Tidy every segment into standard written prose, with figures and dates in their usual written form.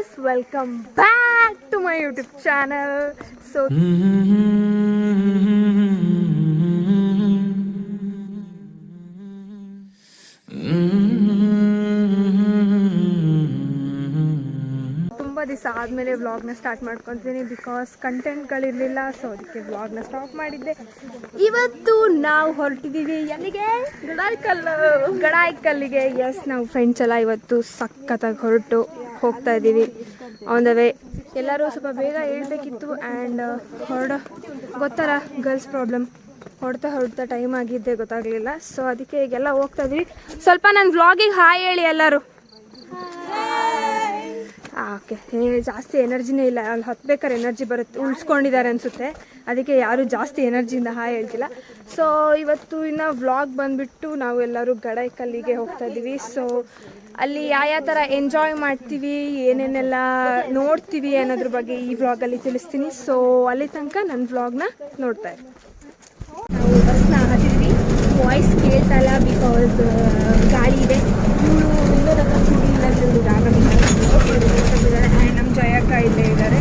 guys, welcome back to my YouTube channel. So ತುಂಬ ದಿವಸ ಆದಮೇಲೆ ವ್ಲಾಗ್ನ ಸ್ಟಾರ್ಟ್ ಮಾಡ್ಕೊತೀನಿ ಬಿಕಾಸ್ ಕಂಟೆಂಟ್ಗಳಿರಲಿಲ್ಲ. ಸೊ ಅದಕ್ಕೆ ವ್ಲಾಗ್ನ ಸ್ಟಾಪ್ ಮಾಡಿದ್ದೆ. ಇವತ್ತು ನಾವು ಹೊರಟಿದ್ದೀವಿ ಎಲ್ಲಿಗೆ? ಗಡಾಯಿಕಲ್ಲಿಗೆ. ಎಸ್, ನಾವು ಫ್ರೆಂಡ್ಸ್ ಎಲ್ಲ ಇವತ್ತು ಸಖತ್ತಾಗಿ ಹೊರಟು ಹೋಗ್ತಾ ಇದ್ದೀವಿ. ಆನ್ ದ ವೇ ಎಲ್ಲರೂ ಸ್ವಲ್ಪ ಬೇಗ ಹೇಳ್ಬೇಕಿತ್ತು ಆ್ಯಂಡ್ ಗೊತ್ತಲ್ಲ ಗರ್ಲ್ಸ್ ಪ್ರಾಬ್ಲಮ್, ಹೊರಡ್ತಾ ಟೈಮ್ ಆಗಿದ್ದೆ ಗೊತ್ತಾಗಲಿಲ್ಲ. ಸೊ ಅದಕ್ಕೆ ಈಗೆಲ್ಲ ಹೋಗ್ತಾ ಇದ್ದೀವಿ. ಸ್ವಲ್ಪ ನನ್ನ ವ್ಲಾಗಿಗೆ ಹಾಯ್ ಹೇಳಿ ಎಲ್ಲರೂ. ಓಕೆ, ಜಾಸ್ತಿ ಎನರ್ಜಿನೇ ಇಲ್ಲ. ಅಲ್ಲಿ ಹತ್ಬೇಕಾದ್ರೆ ಎನರ್ಜಿ ಬರುತ್ತೆ, ಉಳಿಸ್ಕೊಂಡಿದ್ದಾರೆ ಅನಿಸುತ್ತೆ. ಅದಕ್ಕೆ ಯಾರೂ ಜಾಸ್ತಿ ಎನರ್ಜಿಯಿಂದ ಹಾಯ್ ಹೇಳ್ತಿಲ್ಲ. ಸೊ ಇವತ್ತು ಇನ್ನು ವ್ಲಾಗ್ ಬಂದುಬಿಟ್ಟು ನಾವು ಎಲ್ಲರೂ ಗಡಾಯಿಕಲ್ಲಿಗೆ ಹೋಗ್ತಾ ಇದ್ದೀವಿ. ಸೊ ಅಲ್ಲಿ ಯಾವ ಥರ ಎಂಜಾಯ್ ಮಾಡ್ತೀವಿ, ಏನೇನೆಲ್ಲ ನೋಡ್ತೀವಿ ಅನ್ನೋದ್ರ ಬಗ್ಗೆ ಈ ವ್ಲಾಗಲ್ಲಿ ತಿಳಿಸ್ತೀನಿ. ಸೊ ಅಲ್ಲಿ ತನಕ ನನ್ನ ವ್ಲಾಗ್ನ ನೋಡ್ತಾ ಇರಿ. ನಾವು ಬಸ್ನ ಹತ್ತಿದ್ವಿ. ವಾಯ್ಸ್ ಕೇಳ್ತಾ ಇಲ್ಲ ಬಿಕಾಸ್ ಗಾಳಿ ಇದೆ. ಆ್ಯಂಡ್ ನಮ್ಮ ಜಯಕ್ಕ ಇಲ್ಲೇ ಇದ್ದಾರೆ.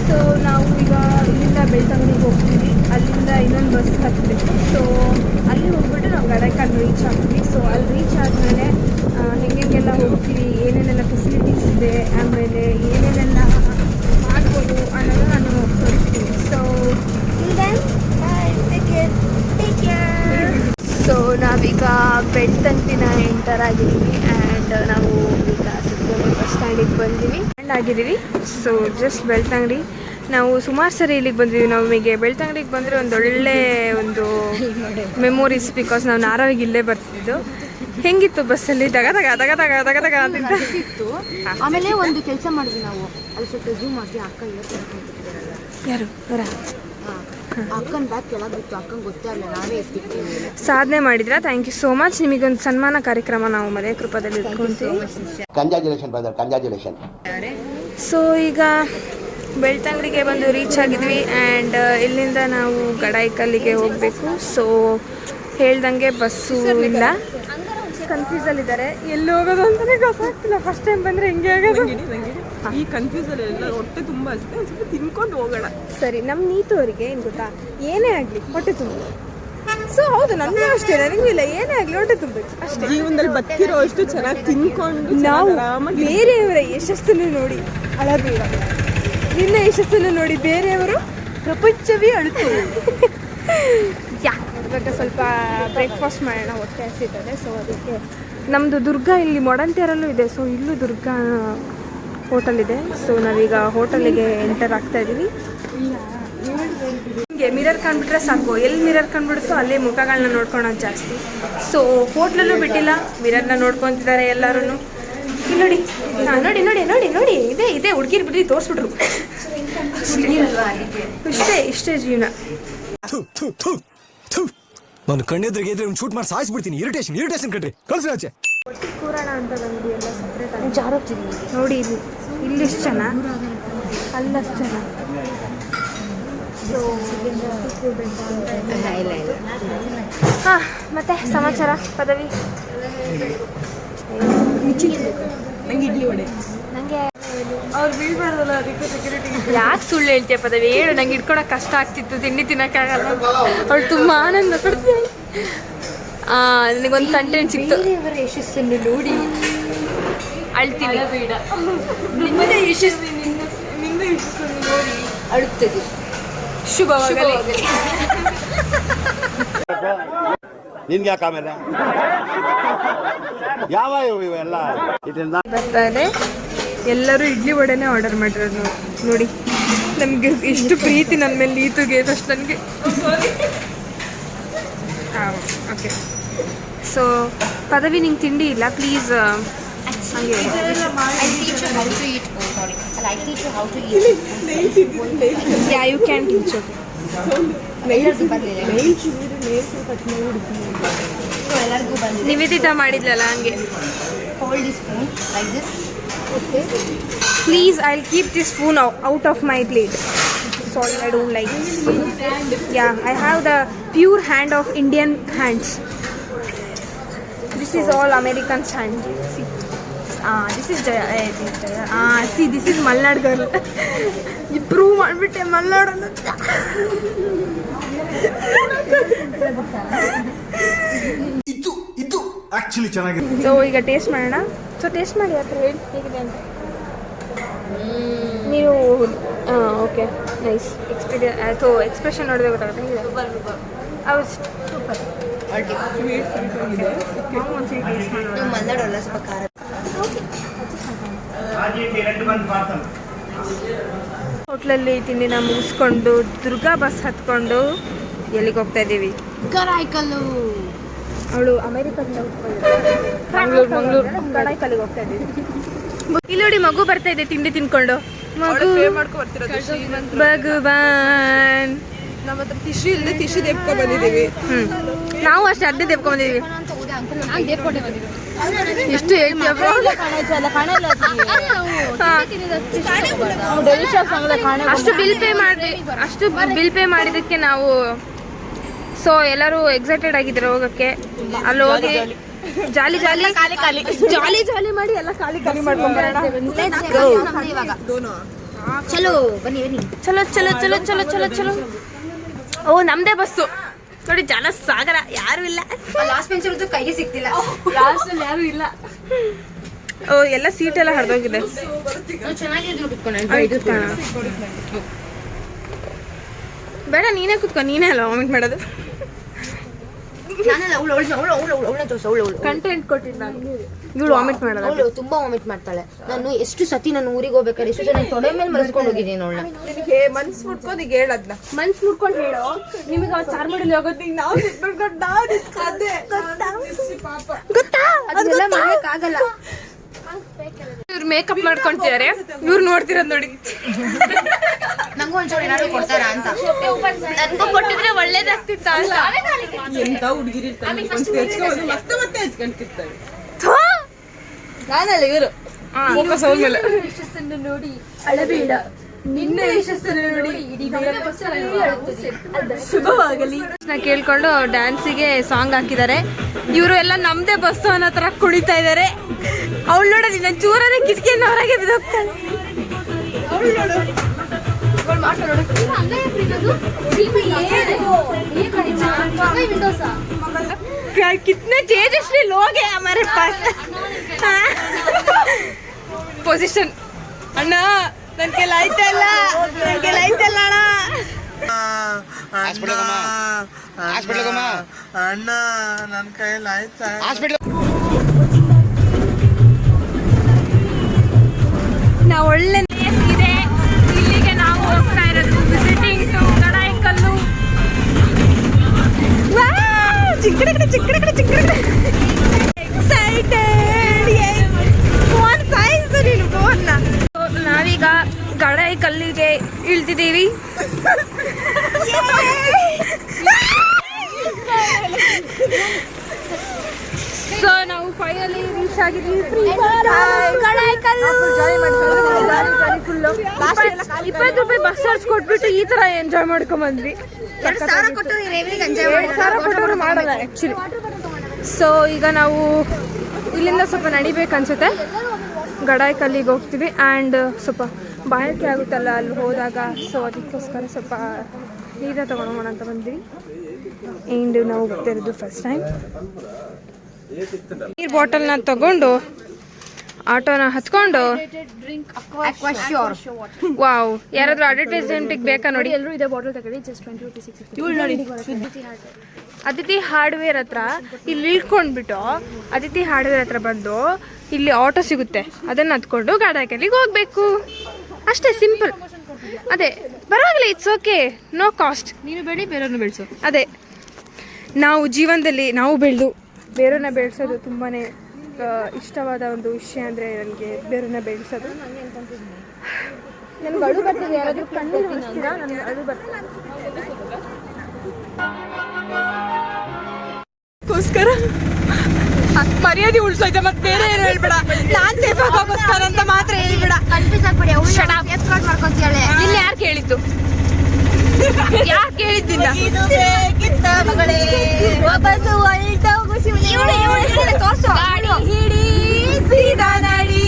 ಸೊ ನಾವು ಈಗ ಇಲ್ಲಿಂದ ಬೆಳ್ತಂಗಡಿಗೆ ಹೋಗ್ತೀವಿ. ಅಲ್ಲಿಂದ ಇನ್ನೊಂದು ಬಸ್ ಹತ್ತಬೇಕು. ಸೊ ಅಲ್ಲಿ ಹೋಗ್ಬಿಟ್ಟು ನಾವು ಗಡಾಯಿಕಲ್ಲಿ ರೀಚ್ ಆಗ್ತೀವಿ. ಸೊ ಅಲ್ಲಿ ರೀಚ್ ಆದಮೇಲೆ ಹೆಂಗೆಲ್ಲ ಹೋಗ್ತೀವಿ, ಏನೇನೆಲ್ಲ ಫೆಸಿಲಿಟೀಸ್ ಇದೆ, ಆಮೇಲೆ ಏನೇನೆಲ್ಲ ಮಾಡ್ಬೋದು ಅನ್ನೋದು ನಾನು ತೋರಿಸ್ತೀನಿ. ಸೊ ಸೊ ನಾವೀಗ ಬೆಳ್ತಂಗಡಿನ ಎಂಟರ್ ಆಗಿದ್ದೀವಿ ಆ್ಯಂಡ್ ನಾವು ಈಗ ಬಸ್ ಸ್ಟ್ಯಾಂಡಿಗೆ ಆಗಿದ್ದೀವಿ. So just Belthangady. ನಾವು ಸುಮಾರು ಸರಿ ಇಲ್ಲಿಗೆ ಬಂದಿದ್ದೀವಿ. ನಮಗೆ ಬೆಳ್ತಂಗಡಿಗೆ ಬಂದರೆ ಒಂದೊಳ್ಳೆ ಒಂದು ಮೆಮೊರೀಸ್, ಬಿಕಾಸ್ ನಾವು ನಾರಾವಿಗೆ ಇಲ್ಲೇ ಬರ್ತಿದ್ದು. ಹೆಂಗಿತ್ತು ಬಸ್ಸಲ್ಲಿ? ತಗ ಅಂತಿತ್ತು. ಆಮೇಲೆ ಒಂದು ಕೆಲಸ ಮಾಡಿದ್ವಿ ನಾವು, ಅಲ್ಲಿ ಸ್ವಲ್ಪ ಝೂಮ್ ಹಾಕಿ ಅಕ್ಕ ಯಾರು ಅಕ್ಕನ ಬ್ಯಾಗ್ ಕೆಳಗಿತ್ತು, ಅಕ್ಕಂಗೆ ಗೊತ್ತೇ ಅಲ್ಲ, ನಾವೇ ಎತ್ತಿರ್ತೀವಿ. ಸಾಧನೆ ಮಾಡಿದ್ರಾ? Thank you so much. ನಿಮಗೊಂದು ಸನ್ಮಾನ ಕಾರ್ಯಕ್ರಮ ನಾವು ಮದುವೆ ಕೃಪದಲ್ಲಿ ಇಟ್ಕೊಂತೀವಿ. ಸೊ ಈಗ ಬೆಳ್ತಂಗಡಿಗೆ ಬಂದು ರೀಚ್ ಆಗಿದ್ವಿ ಆ್ಯಂಡ್ ಇಲ್ಲಿಂದ ನಾವು ಗಡಾಯಿಕಲ್ಲಿಗೆ ಹೋಗಬೇಕು. ಸೊ ಹೇಳ್ದಂಗೆ ಬಸ್ಸು ಇಲ್ಲ, ಕನ್ಫ್ಯೂಸಲ್ಲಿದ್ದಾರೆ. ಎಲ್ಲಿ ಹೋಗೋದು ಅಂತಲೇ ಗೊತ್ತಾಗ್ತಿಲ್ಲ. ಫಸ್ಟ್ ಟೈಮ್ ಬಂದರೆ ಹೆಂಗೆ ಆಗೋದು ಈ ಕನ್ಫ್ಯೂಸಲ್ಲಿ ಎಲ್ಲ ಹೊಟ್ಟೆ ತುಂಬ ಅಷ್ಟೇ, ಒಂದು ಸ್ವಲ್ಪ ತಿನ್ಕೊಂಡು ಹೋಗೋಣ. ಸರಿ, ನಮ್ಮ ನೀತವರಿಗೆ ಏನು ಗೊತ್ತಾ, ಏನೇ ಆಗಲಿ ಹೊಟ್ಟೆ ತುಂಬ. ಸೊ ಹೌದು, ನನಗೂ ಅಷ್ಟೇ, ನನಗೂ ಇಲ್ಲ, ಏನೇ ಆಗಲಿ ಹೊಟ್ಟೆ ತುಂಬಬೇಕು ಅಷ್ಟೇ. ಜೀವನದಲ್ಲಿ ಬದುಕಿರೋ ಅಷ್ಟು ಚೆನ್ನಾಗಿ ತಿನ್ಕೊಂಡು ನಾವು ಬೇರೆಯವರ ಯಶಸ್ಸನ್ನು ನೋಡಿ ಅಳಬೇಡ. ನಿನ್ನ ಯಶಸ್ಸನ್ನು ನೋಡಿ ಬೇರೆಯವರು ಪ್ರಪಂಚವೇ ಅಳುತ್ತೆ. ಇವಾಗ ಸ್ವಲ್ಪ ಬ್ರೇಕ್ಫಾಸ್ಟ್ ಮಾಡೋಣ, ಹೊಟ್ಟೆ ಹಸಿತದೆ. ಸೊ ಅದಕ್ಕೆ ನಮ್ಮದು ದುರ್ಗಾ ಇಲ್ಲಿ ಮೊಡಂತಿಯರಲ್ಲೂ ಇದೆ. ಸೊ ಇಲ್ಲೂ ದುರ್ಗಾ ಹೋಟೆಲ್ ಇದೆ. ಸೊ ನಾವೀಗ ಹೋಟೆಲಿಗೆ ಎಂಟರ್ ಆಗ್ತಾ ಇದ್ದೀವಿ. ಹಿಂಗೆ ಮಿರರ್ ಕಂಡುಬಿಟ್ರೆ ಸಾಕು, ಎಲ್ಲಿ ಮಿರರ್ ಕಂಡುಬಿಡುತ್ತೋ ಅಲ್ಲೇ ಮುಖಗಳನ್ನ ನೋಡ್ಕೊಳೋದು ಜಾಸ್ತಿ. ಸೊ ಹೋಟ್ಲಲ್ಲೂ ಬಿಟ್ಟಿಲ್ಲ, ಮಿರರ್ನ ನೋಡ್ಕೊತಿದ್ದಾರೆ ಎಲ್ಲರೂ. ಇಲ್ಲಿ ನೋಡಿ, ನೋಡಿ ನೋಡಿ ನೋಡಿ ನೋಡಿ, ಇದೆ ಹುಡುಗಿರ್ ಬಿಡ್ರಿ ತೋರಿಸ್ಬಿಟ್ರು. ಇಷ್ಟೇ ಜೀವನ. ನಾನು ಕಣ್ಣೆದ್ರಿಗೆ ಇದ್ರೆ ಶೂಟ್ ಮಾಡಿ ಸಾಯಿಸ್ಬಿಡ್ತೀನಿ. ಇರಿಟೇಷನ್ ಕಣ್ರಿ, ಕಳ್ಸಿ ಆಚೆ. ಕೂರಣ ಅಂತ ಅಂಗಡಿ ಎಲ್ಲ ಸಪ್ರೇಟ್ ನೋಡಿ. ಇಲ್ಲಿಷ್ಟು ಜನ, ಅಲ್ಲಷ್ಟು ಜನ. ಸೊ ಹಾಂ, ಮತ್ತೆ ಸಮಾಚಾರ ಪದವಿ? ನನಗೆ ಅವ್ರು ಬೀಳ್ಬಾರ್ದಲ್ಲ, ಅದಕ್ಕೆ ಸೆಕ್ಯೂರಿಟಿ. ಯಾಕೆ ಸುಳ್ಳು ಹೇಳ್ತೀಯ ಪದವಿ? ಹೇಳು, ನಂಗೆ ಇಟ್ಕೊಳಕ್ಕೆ ಕಷ್ಟ ಆಗ್ತಿತ್ತು, ತಿಂಡಿ ತಿನ್ನೋಕ್ಕಾಗಲ್ಲ. ಅವಳು ತುಂಬ ಆನಂದ ಪಡ್ತೀನಿ. ನನಗೊಂದು ಕಂಟೆಂಟ್ ಸಿಕ್ತು. ಯಶಸ್ಸನ್ನು ನೋಡಿ ಅಳ್ತೀನಿ. ಬೇಡ, ನಿಮ್ಮದೇ ಯಶಸ್ಸನ್ನು ನೋಡಿ ಅಳುತ್ತದೆ. ಶುಭವಾಗಲಿ. ನಿನ್ಗೆ ಯಾಕೆ ಆಮೇಲೆ ಯಾವ ಇವೆಲ್ಲ ಬರ್ತಾ ಇದೆ. ಎಲ್ಲರೂ ಇಡ್ಲಿ ವಡೆನೇ ಆರ್ಡರ್ ಮಾಡಿರೋದು ನೋಡಿ. ನಮಗೆ ಎಷ್ಟು ಪ್ರೀತಿ ನನ್ನ ಮೇಲೆ ನೀತುಗೆ ಫಸ್ಟ್ ನನಗೆ. ಓಕೆ, ಸೊ ಪದವಿ ನಿಂಗೆ ತಿಂಡಿ ಇಲ್ಲ please. Yeah you can teach. Nivedita ಮಾಡಿದ್ಲಲ್ಲ ಹಂಗೆ. Please, I'll keep this spoon out of my plate. Sorry, I don't like it. Yeah, I have the pure hand of Indian hands. This is all American hand. See, this is Jaya this is Malnad girl prove ಮಾಡಿಬಿಟ್ಟೆ ಮಲ್ನಾಡು ಅಂತ. ಇದು actually ಚೆನ್ನಾಗಿದೆ. So ಈಗ taste ಮಾಡೋಣ. So taste ಮಾಡಿ ಹತ್ರ ಹೇಳಿ ಹೇಗಿದೆ ಅಂತ. ನೀವು ಓಕೆ ನೈಸ್ ಎಕ್ಸ್ಪೀರಿಯನ್ಸ್ ಅಥವಾ ಎಕ್ಸ್ಪ್ರೆಷನ್ ನೋಡಿದ್ರೆ ಗೊತ್ತಾಗುತ್ತೆ ಹೇಗಿದೆ. ಹೌದು ಸೂಪರ್. ಒಂದ್ಸರಿ ಟೇಸ್ಟ್ ಮಾಡೋಣ. ಮಲ್ನಾಡಲ್ಲ ಸ್ವಲ್ಪ ಖಾರ. ಹೋಟ್ಲಲ್ಲಿ ತಿಂಡಿನ ಮುಗಿಸ್ಕೊಂಡು ದುರ್ಗಾ ಬಸ್ ಹತ್ಕೊಂಡು ಎಲ್ಲಿಗೆ ಹೋಗ್ತಾ ಇದ್ದೀವಿ? ಕರಾಯ್ಕಲ್ಲು. ಅವಳು ಅಮೆರಿಕದಿಂದ ಮಂಗಳೂರು ಕಡಾಯ್ಕಲ್ಲಿಗೆ ಹೋಗ್ತಾ ಇದ್ದೀವಿ. ಇಲ್ಲಿ ನೋಡಿ ಮಗು ಬರ್ತಾ ಇದೆ ತಿಂಡಿ ತಿನ್ಕೊಂಡು. ಮಗು ಭಗವಾನ್. ನಮ್ಮ ಹತ್ರ ಟಿಶ್ಯೂ ಇಲ್ಲದೆ ಟಿಶ್ಯೂ ದೇಪ್ಕೊ ಬಂದಿದ್ದೀವಿ. ನಾವು ಅಷ್ಟೇ ಅಡ್ಡೆ ದೇಪ್ಕೊ ಬಂದಿದ್ದೀವಿ. ಎಷ್ಟು ಹೇಳ್ತೀಯ ಅಷ್ಟು ಬಿಲ್ ಪೇ ಮಾಡಿದಕ್ಕೆ ನಾವು. ಸೊ ಎಲ್ಲರೂ ಎಕ್ಸೈಟೆಡ್ ಆಗಿದ್ದಾರೆ ಹೋಗಕ್ಕೆ. ಅಲ್ಲಿ ಹೋಗಿ ಜಾಲಿ ಜಾಲಿ ಜಾಲಿ ಜಾಲಿ ಮಾಡಿ ಎಲ್ಲ ಖಾಲಿ ಖಾಲಿ ಮಾಡ್ಕೊಂಡ್ಬರೋಣ. ಚಲೋ ಬನ್ನಿ ಬನ್ನಿ. ಚಲೋ ಚಲೋ ಚಲೋ ಚಲೋ ಚಲೋ ಚಲೋ. ಓ ನಮ್ದೇ ಬಸ್ಸು ನೋಡಿ, ಜನ ಸಾಗರ, ಯಾರು ಇಲ್ಲ. ಲಾಸ್ಟ್ ಬೆಂಚ್ ಇರೋದು ಕೈಗೆ ಸಿಗ್ತಿಲ್ಲ. ಲಾಸ್ಟ್ ಅಲ್ಲಿ ಯಾರು ಇಲ್ಲ. ಓ ಎಲ್ಲ ಸೀಟ್ ಎಲ್ಲ ಹರಿದೋಗಿದೆ. ಬೇಡ ನೀನೇ ಕುತ್ಕೊ, ನೀನೇ ಅಲ್ಲ ವಾಮಿಟ್ ಮಾಡೋದು. ಕಂಟೆಂಟ್ ಕೊಟ್ಟಿದ್ದು ನಾನು. ಇವಳು ವಾಮಿಟ್ ಮಾಡೋದು. ಅವಳು ತುಂಬಾ ವಾಮಿಟ್ ಮಾಡ್ತಾಳೆ. ನಾನು ಎಷ್ಟು ಸತಿ ನಾನು ಊರಿಗೆ ಹೋಗ್ಬೇಕಾದ್ರೆ ಎಷ್ಟು ಜನ ತೊಡೆ ಮೇಲೆ ಮರೆಸ್ಕೊಂಡು ಹೋಗಿದ್ದೀನಿ ಅವಳನ್ನ. ನಿನಗೆ ಮನ್ಸು ಮುಟ್ಕೊಂಡು ಈಗ ಹೇಳದ್ನ ಮನ್ಸು ಮುಟ್ಕೊಂಡು ಹೇಳೋ. ನಿಮಗೆ ಅವ್ರು ಚಾರ್ಮಡಿಲಿ ಹೋಗೋದು ನಾವು ಗೊತ್ತಾ? ಅದೆಲ್ಲ ಮಾಡಕ್ಕಾಗಲ್ಲ. ಇವ್ರು ಮೇಕಪ್ ಮಾಡ್ಕೊಂತಿದ್ದಾರೆ, ಇವ್ರು ನೋಡ್ತಿರೋದು ನೋಡಿ. ನಂಗೂ ಒಂಚೂರು ಏನಾದ್ರು ಕೊಡ್ತಾರಾ ಅಂತ. ನನ್ಗೂ ಕೊಟ್ಟಿದ್ರೆ ಒಳ್ಳೇದಾಗ್ತಿತ್ತ ಅಲ್ಲ. ಎಂತ ಹುಡುಗಿರಿ ಮತ್ತೆ ಮತ್ತೆ ಹಚ್ಕೊಂತಿರ್ತಾರೆ. ನಾನಲ್ಲ ಇವರು ಫೋಕಸ್ ಅವ್ರ ಮೇಲೆ. ಯಶಸ್ಸನ್ನು ನೋಡಿ ಅಳಬೇಡ, ನಿನ್ನ ಯಶಸ್ಸನ್ನು ನೋಡಿ ಶುಭವಾಗಲಿ. ಕೇಳ್ಕೊಂಡು ಡ್ಯಾನ್ಸಿಗೆ ಸಾಂಗ್ ಹಾಕಿದ್ದಾರೆ. ಇವರು ಎಲ್ಲ ನಮ್ದೇ ಬಸ್ಸು ಅನ್ನೋ ತರ ಕುಣಿತಾ ಇದ್ದಾರೆ. ಅವಳು ನೋಡೋದು ನನ್ನ ಚೂರನೇ ಕಿಟಕಿಯಿಂದ ಹೊರಗೆ ಬಿದ್ದೋಗ್ತಾಳೆ. कितने तेजस्वी लोग हैं हमारे पास. पोजीशन ಅಣ್ಣ ನನ್ನ ಕೈಲಿ ಆಯ್ತಲ್ಲ, ನನ್ನ ಕೈಲಿ ಆಯ್ತಲ್ಲ ಅಣ್ಣ. ಅಣ್ಣ ನನ್ನ ಕೈಯಲ್ಲಿ ಆಯ್ತಾ? ನಾವು ಒಳ್ಳೆ ಪ್ಲೇಸ್ ಇದೆ, ಇಲ್ಲಿಗೆ ನಾವು ಹೋಗ್ತಾ ಇರೋದು ವಿಸಿಟಿಂಗ್ ಟು ಕಡಾಯಿಕಲ್ಲು. ಚಿಕ್ಕಡೆ ಎಕ್ಸೈಟೆಡ್. ಫೋನ್ ಸಾಯಿಸು ನೀನು ಫೋನ್ನ. ನಾವೀಗ ಕಡಾಯಿಕಲ್ಲಿಗೆ ಇಳ್ತಿದ್ದೀವಿ. ಸೊ ನಾವು ಫೈನಲಿ ರೀಚ್ ಆಗಿದ್ದೀವಿ. 20 ರೂಪಾಯಿ ಬಸ್ ಚಾರ್ಜ್ ಕೊಟ್ಬಿಟ್ಟು ಈ ತರ ಎಂಜಾಯ್ ಮಾಡ್ಕೊಂಡ್ ಬಂದ್ವಿ. 2,000 ಕೊಟ್ಟರು ಮಾಡಲ್ಲ ಆಕ್ಚುಲಿ. ಸೊ ಈಗ ನಾವು ಇಲ್ಲಿಂದ ಸ್ವಲ್ಪ ನಡಿಬೇಕು ಅನ್ಸುತ್ತೆ. ಗಡಾಯಿಕಲ್ಲಿಗೆ ಹೋಗ್ತೀವಿ. ಆ್ಯಂಡ್ ಸ್ವಲ್ಪ ಬಾಯಾರಿಕೆ ಆಗುತ್ತಲ್ಲ ಅಲ್ಲಿ ಹೋದಾಗ. ಸೊ ಅದಕ್ಕೋಸ್ಕರ ಸ್ವಲ್ಪ ನೀರ ತಗೊಂಡೋಗೋಣ ಅಂತ ಬಂದ್ವಿ. ಆ್ಯಂಡ್ ನಾವು ಹೋಗ್ತಾ ಇರೋದು ಫಸ್ಟ್ ಟೈಮ್. ನೀರು ಬಾಟಲ್ನ ತಗೊಂಡು ಆಟೋನ ಹತ್ಕೊಂಡು ವಾವ್, ಯಾರಾದ್ರೂ ಅಡ್ವರ್ಟೈಸ್ಮೆಂಟಿಗೆ ಬೇಕಾ ನೋಡಿ. ಎಲ್ಲರೂ ಇದೇ ಬಾಟಲ್ ತಗೊಳ್ಳಿ, ಜಸ್ಟ್ 20 ರೂಪೀಸ್. ಅದಿತಿ ಹಾರ್ಡ್ವೇರ್ ಹತ್ರ ಇಲ್ಲಿ ಇಳ್ಕೊಂಡ್ಬಿಟ್ಟು ಅದಿತಿ ಹಾರ್ಡ್ವೇರ್ ಹತ್ರ ಬಂದು ಇಲ್ಲಿ ಆಟೋ ಸಿಗುತ್ತೆ, ಅದನ್ನು ಹತ್ಕೊಂಡು ಗಡಾಯಿಕಲ್ಲಿಗೆ ಹೋಗ್ಬೇಕು. ಅಷ್ಟೇ ಸಿಂಪಲ್. ಅದೇ ಪರವಾಗಿಲ್ಲ, ಇಟ್ಸ್ ಓಕೆ, ನೋ ಕಾಸ್ಟ್. ನೀನು ಬೆಳಿ, ಬೇರೆಯವ್ರನ್ನ ಬೆಳೆಸು. ಅದೇ ನಾವು ಜೀವನದಲ್ಲಿ ನಾವು ಬೆಳೆದು ಬೇರೆಯವ್ರನ್ನ ಬೆಳೆಸೋದು ತುಂಬಾ ಇಷ್ಟವಾದ ಒಂದು ವಿಷಯ. ಅಂದರೆ ನನಗೆ ಬೇರೆಯವ್ರನ್ನ ಬೆಳೆಸೋದು. ನನಗೆ ಅಳು ಬರ್ತದೆ. ಯಾರಾದರೂ ಕಣ್ಣೀರು ಬರ್ತೀರಾ? ನನಗೆ ಅಳು ಬರ್ತದೆ. ಗೋಸ್ಕರ ಮರ್ಯಾದೆ ಉಳಿಸೋಯ್ತೆ, ಮತ್ತೆ ಬೇರೆ ಏನು ಹೇಳ್ಬೇಡ. ನಾನ್ ಸೇಫ್ ಆಗಿ ಹೋಗೋಸ್ಕರ ಅಂತ ಮಾತ್ರ ಹೇಳ್ಬೇಡ. ಕನ್ಫ್ಯೂಸ್ ಆಗ್ಬೇಡಿ. ಮಾಡ್ಕೊಂತಾಳೆ. ನಿನ್ನ ಯಾರು ಕೇಳಿದ್ದು? ಯಾರು ಕೇಳಿದ್ದಿಲ್ಲ? ಗಾಡಿ ಹಿಡಿ ಸೀದಾ ನಡಿ.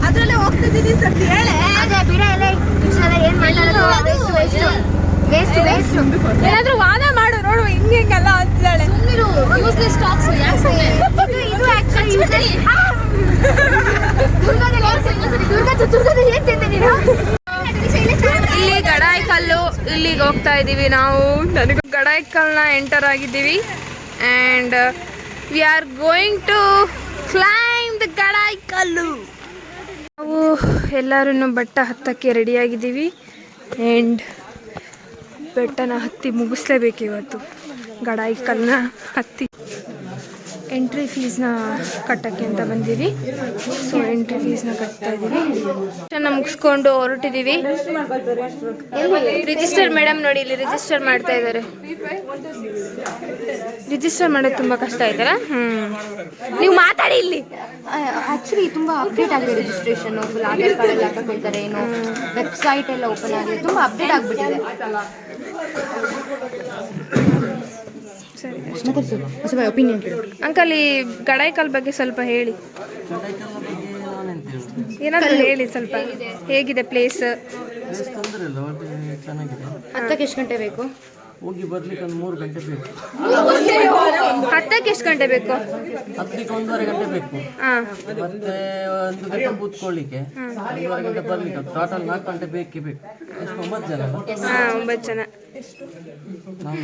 ಅದ್ರಲ್ಲೇ ಹೋಗ್ತಿದ್ದೀನಿ ಸತ್ಯ ಹೇಳೆ. ಅದೇ ಬಿಡ ಎಲ್ಲ ಏನ್ ಮಾತಾಡೋದು ವೇಸ್ಟ್ ವೇಸ್ಟ್ ಏನಾದ್ರೂ ವಾದ ಮಾಡು ನೋಡು ಹಿಂಗೆಲ್ಲ ಅಂತಿದ್ದಾಳೆ. ಸುಮ್ಮನಿರು ಯೂಸ್ಲೆಸ್ ಟಾಕ್ಸ್ ಇದು ಆಕ್ಚುಲಿ ದುರ್ಗದಲ್ಲಿ ಏನ್ ತಿಂದೆ ನೀನು? ಇಲ್ಲಿ ಗಡಾಯಿಕಲ್ಲು ಇಲ್ಲಿಗೆ ಹೋಗ್ತಾ ಇದ್ದೀವಿ ನಾವು. ನನಗೂ ಗಡಾಯಿಕಲ್ನ ಎಂಟರ್ ಆಗಿದ್ದೀವಿ and we are going to climb the ಗಡಾಯಿಕಲ್ಲು. ನಾವು ಎಲ್ಲರೂ ಬೆಟ್ಟ ಹತ್ತಕ್ಕೆ ರೆಡಿಯಾಗಿದ್ದೀವಿ ಆ್ಯಂಡ್ ಬೆಟ್ಟನ ಹತ್ತಿ ಮುಗಿಸ್ಲೇಬೇಕು ಇವತ್ತು. ಗಡಾಯಿಕಲ್ನ ಹತ್ತಿ ಎಂಟ್ರಿ ಫೀಸ್ನ ಕಟ್ಟಕ್ಕೆ ಅಂತ ಬಂದೀವಿ. ಸೊ ಎಂಟ್ರಿ ಫೀಸ್ನ ಕಟ್ತಾ ಇದ್ದೀವಿ. ಮುಗಿಸ್ಕೊಂಡು ಹೊರಟಿದ್ದೀವಿ. ರಿಜಿಸ್ಟರ್ ಮೇಡಮ್ ನೋಡಿ ಇಲ್ಲಿ ರಿಜಿಸ್ಟರ್ ಮಾಡ್ತಾ ಇದ್ದಾರೆ. ರಿಜಿಸ್ಟರ್ ಮಾಡೋದು ತುಂಬ ಕಷ್ಟ ಆಯ್ತಲ್ಲ. ನೀವು ಮಾತಾಡಿ ಇಲ್ಲಿ. ಆಕ್ಚುಲಿ ತುಂಬಾ ಅಪ್ಡೇಟ್ ಆಗಿದೆ ರಿಜಿಸ್ಟ್ರೇಷನ್. ಫುಲ್ ಆಧಾರ್ ಕಾರ್ಡ್ ಎಲ್ಲ ತಗೊಳ್ತಾರೆ, ಏನು ವೆಬ್ಸೈಟ್ ಎಲ್ಲ ಓಪನ್ ಆಗಿದೆ, ತುಂಬಾ ಅಪ್ಡೇಟ್ ಆಗ್ಬಿಟ್ಟಿದೆ. ಸರಿ ಒಪಿನಿಯನ್ ಅಂಕಲ್, ಈ ಗಡಾಯಿಕಲ್ ಬಗ್ಗೆ ಸ್ವಲ್ಪ ಹೇಳಿ. ಏನಾದರೂ ಹೇಳಿ ಸ್ವಲ್ಪ. ಹೇಗಿದೆ ಪ್ಲೇಸ್? ತೊಂದರೆ ಇಲ್ಲ, ಚೆನ್ನಾಗಿದೆ. ಹತ್ತಕ್ಕೆ ಎಷ್ಟು ಗಂಟೆ ಬೇಕು? ಹೋಗಿ ಬರ್ಲಿಕ್ಕೆ ಒಂದು 3 ಗಂಟೆ ಬೇಕು. ಹತ್ತಕ್ಕೆ ಎಷ್ಟು ಗಂಟೆ ಬೇಕು? ಹತ್ತಲಿಕ್ಕೆ 1.5 ಗಂಟೆ ಬೇಕು. ಮತ್ತೆ 1 ಗಂಟೆ ಕೂತ್ಕೊಳ್ಳಿಕ್ಕೆ 1.5 ಗಂಟೆ ಬರ್ಲಿಕ್ಕೆ. ಟೋಟಲ್ 4 ಗಂಟೆ ಬೇಕೇ ಬೇಕು. ಎಷ್ಟು 9 ಜನ? 9 ಜನ. ನಾವು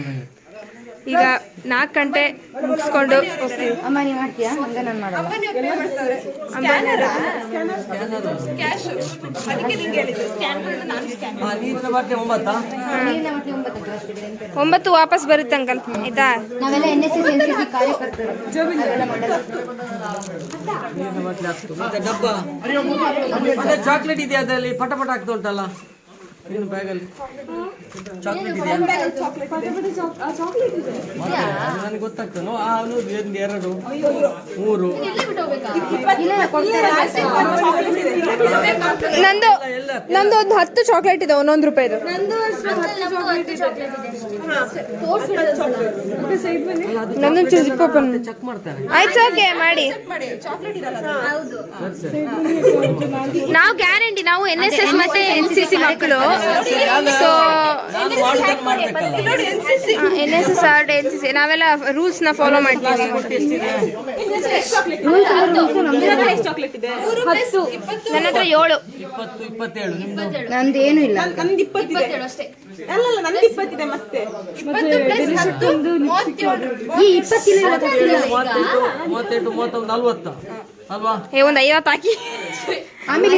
ಈಗ 4 ಗಂಟೆ ಮುಗಿಸ್ಕೊಂಡು ಹೋಗ್ತೀವಿ. ಅಮ್ಮ ನೀವು ಮಾಡ್ತೀಯಾ? ಹಂಗ ನಾನು ಮಾಡಲ್ಲ. ನೀರಿನ ಬಾಟ್ಲಿ 9. ನೀರಿನ ಮಟ್ಟಿ 9 ಅಷ್ಟೇ. 9 ವಾಪಸ್ ಬರುತ್ತೆ ಅಂಕಲ್, ಆಯ್ತಾ? ನಾವೆಲ್ಲ NSS NCC ಕಾರ್ಯಕರ್ತರು. ನಾವೆಲ್ಲ ಮಾಡಲ್ಲ. ನೀರಿನ ಬಾಟ್ಲಿ 10. ಮತ್ತೆ ಡಬ್ಬ ಮತ್ತೆ ಚಾಕ್ಲೇಟ್ ಇದೆಯಾ ಅದರಲ್ಲಿ? ಪಟ ಪಟ ಆಗ್ತಾ ಉಂಟಲ್ಲ ನೀನು ಬ್ಯಾಗಲ್ಲಿ. ಚಾಕ್ಲೇಟ್ ಇದೆಯಾ? ನನಗೆ ಗೊತ್ತಾಗ್ತದೆ. 1 2 3 ನಂದು ಒಂದು 10 ಚಾಕ್ಲೇಟ್ ಇದೆ, 1 ರೂಪಾಯಿದು. ನಂದೊಂದು ಜಿಪ್ ಓಪನ್. ಚೆಕ್ ಮಾಡ್ತಾರೆ. ಆಯ್ತು, ಓಕೆ ಮಾಡಿ. ನಾವು ಗ್ಯಾರಂಟಿ, ನಾವು NSS ಮತ್ತೆ NCC ಮಕ್ಕಳು. ಸೊ NSS ಆರ್ಡ್ NCC ನಾವೆಲ್ಲ ರೂಲ್ಸ್ ನ ಫಾಲೋ ಮಾಡ್ತೀವಿ. ನನ್ನ ಹತ್ರ 7. 20 27 ನಿಮ್ದು? ನಮ್ದು ಏನು ಇಲ್ಲ. ನಮ್ದು 27 ಅಷ್ಟೇ. ಅಲ್ಲ ನಮ್ದು 20 ಇದೆ. ಮತ್ತೆ 20 + 10 ಈ 20 ಇಲ್ಲ 38 38 31 40 ಅಲ್ವಾ? ಒಂದು 50 ಹಾಕಿ. ಆಮೇಲೆ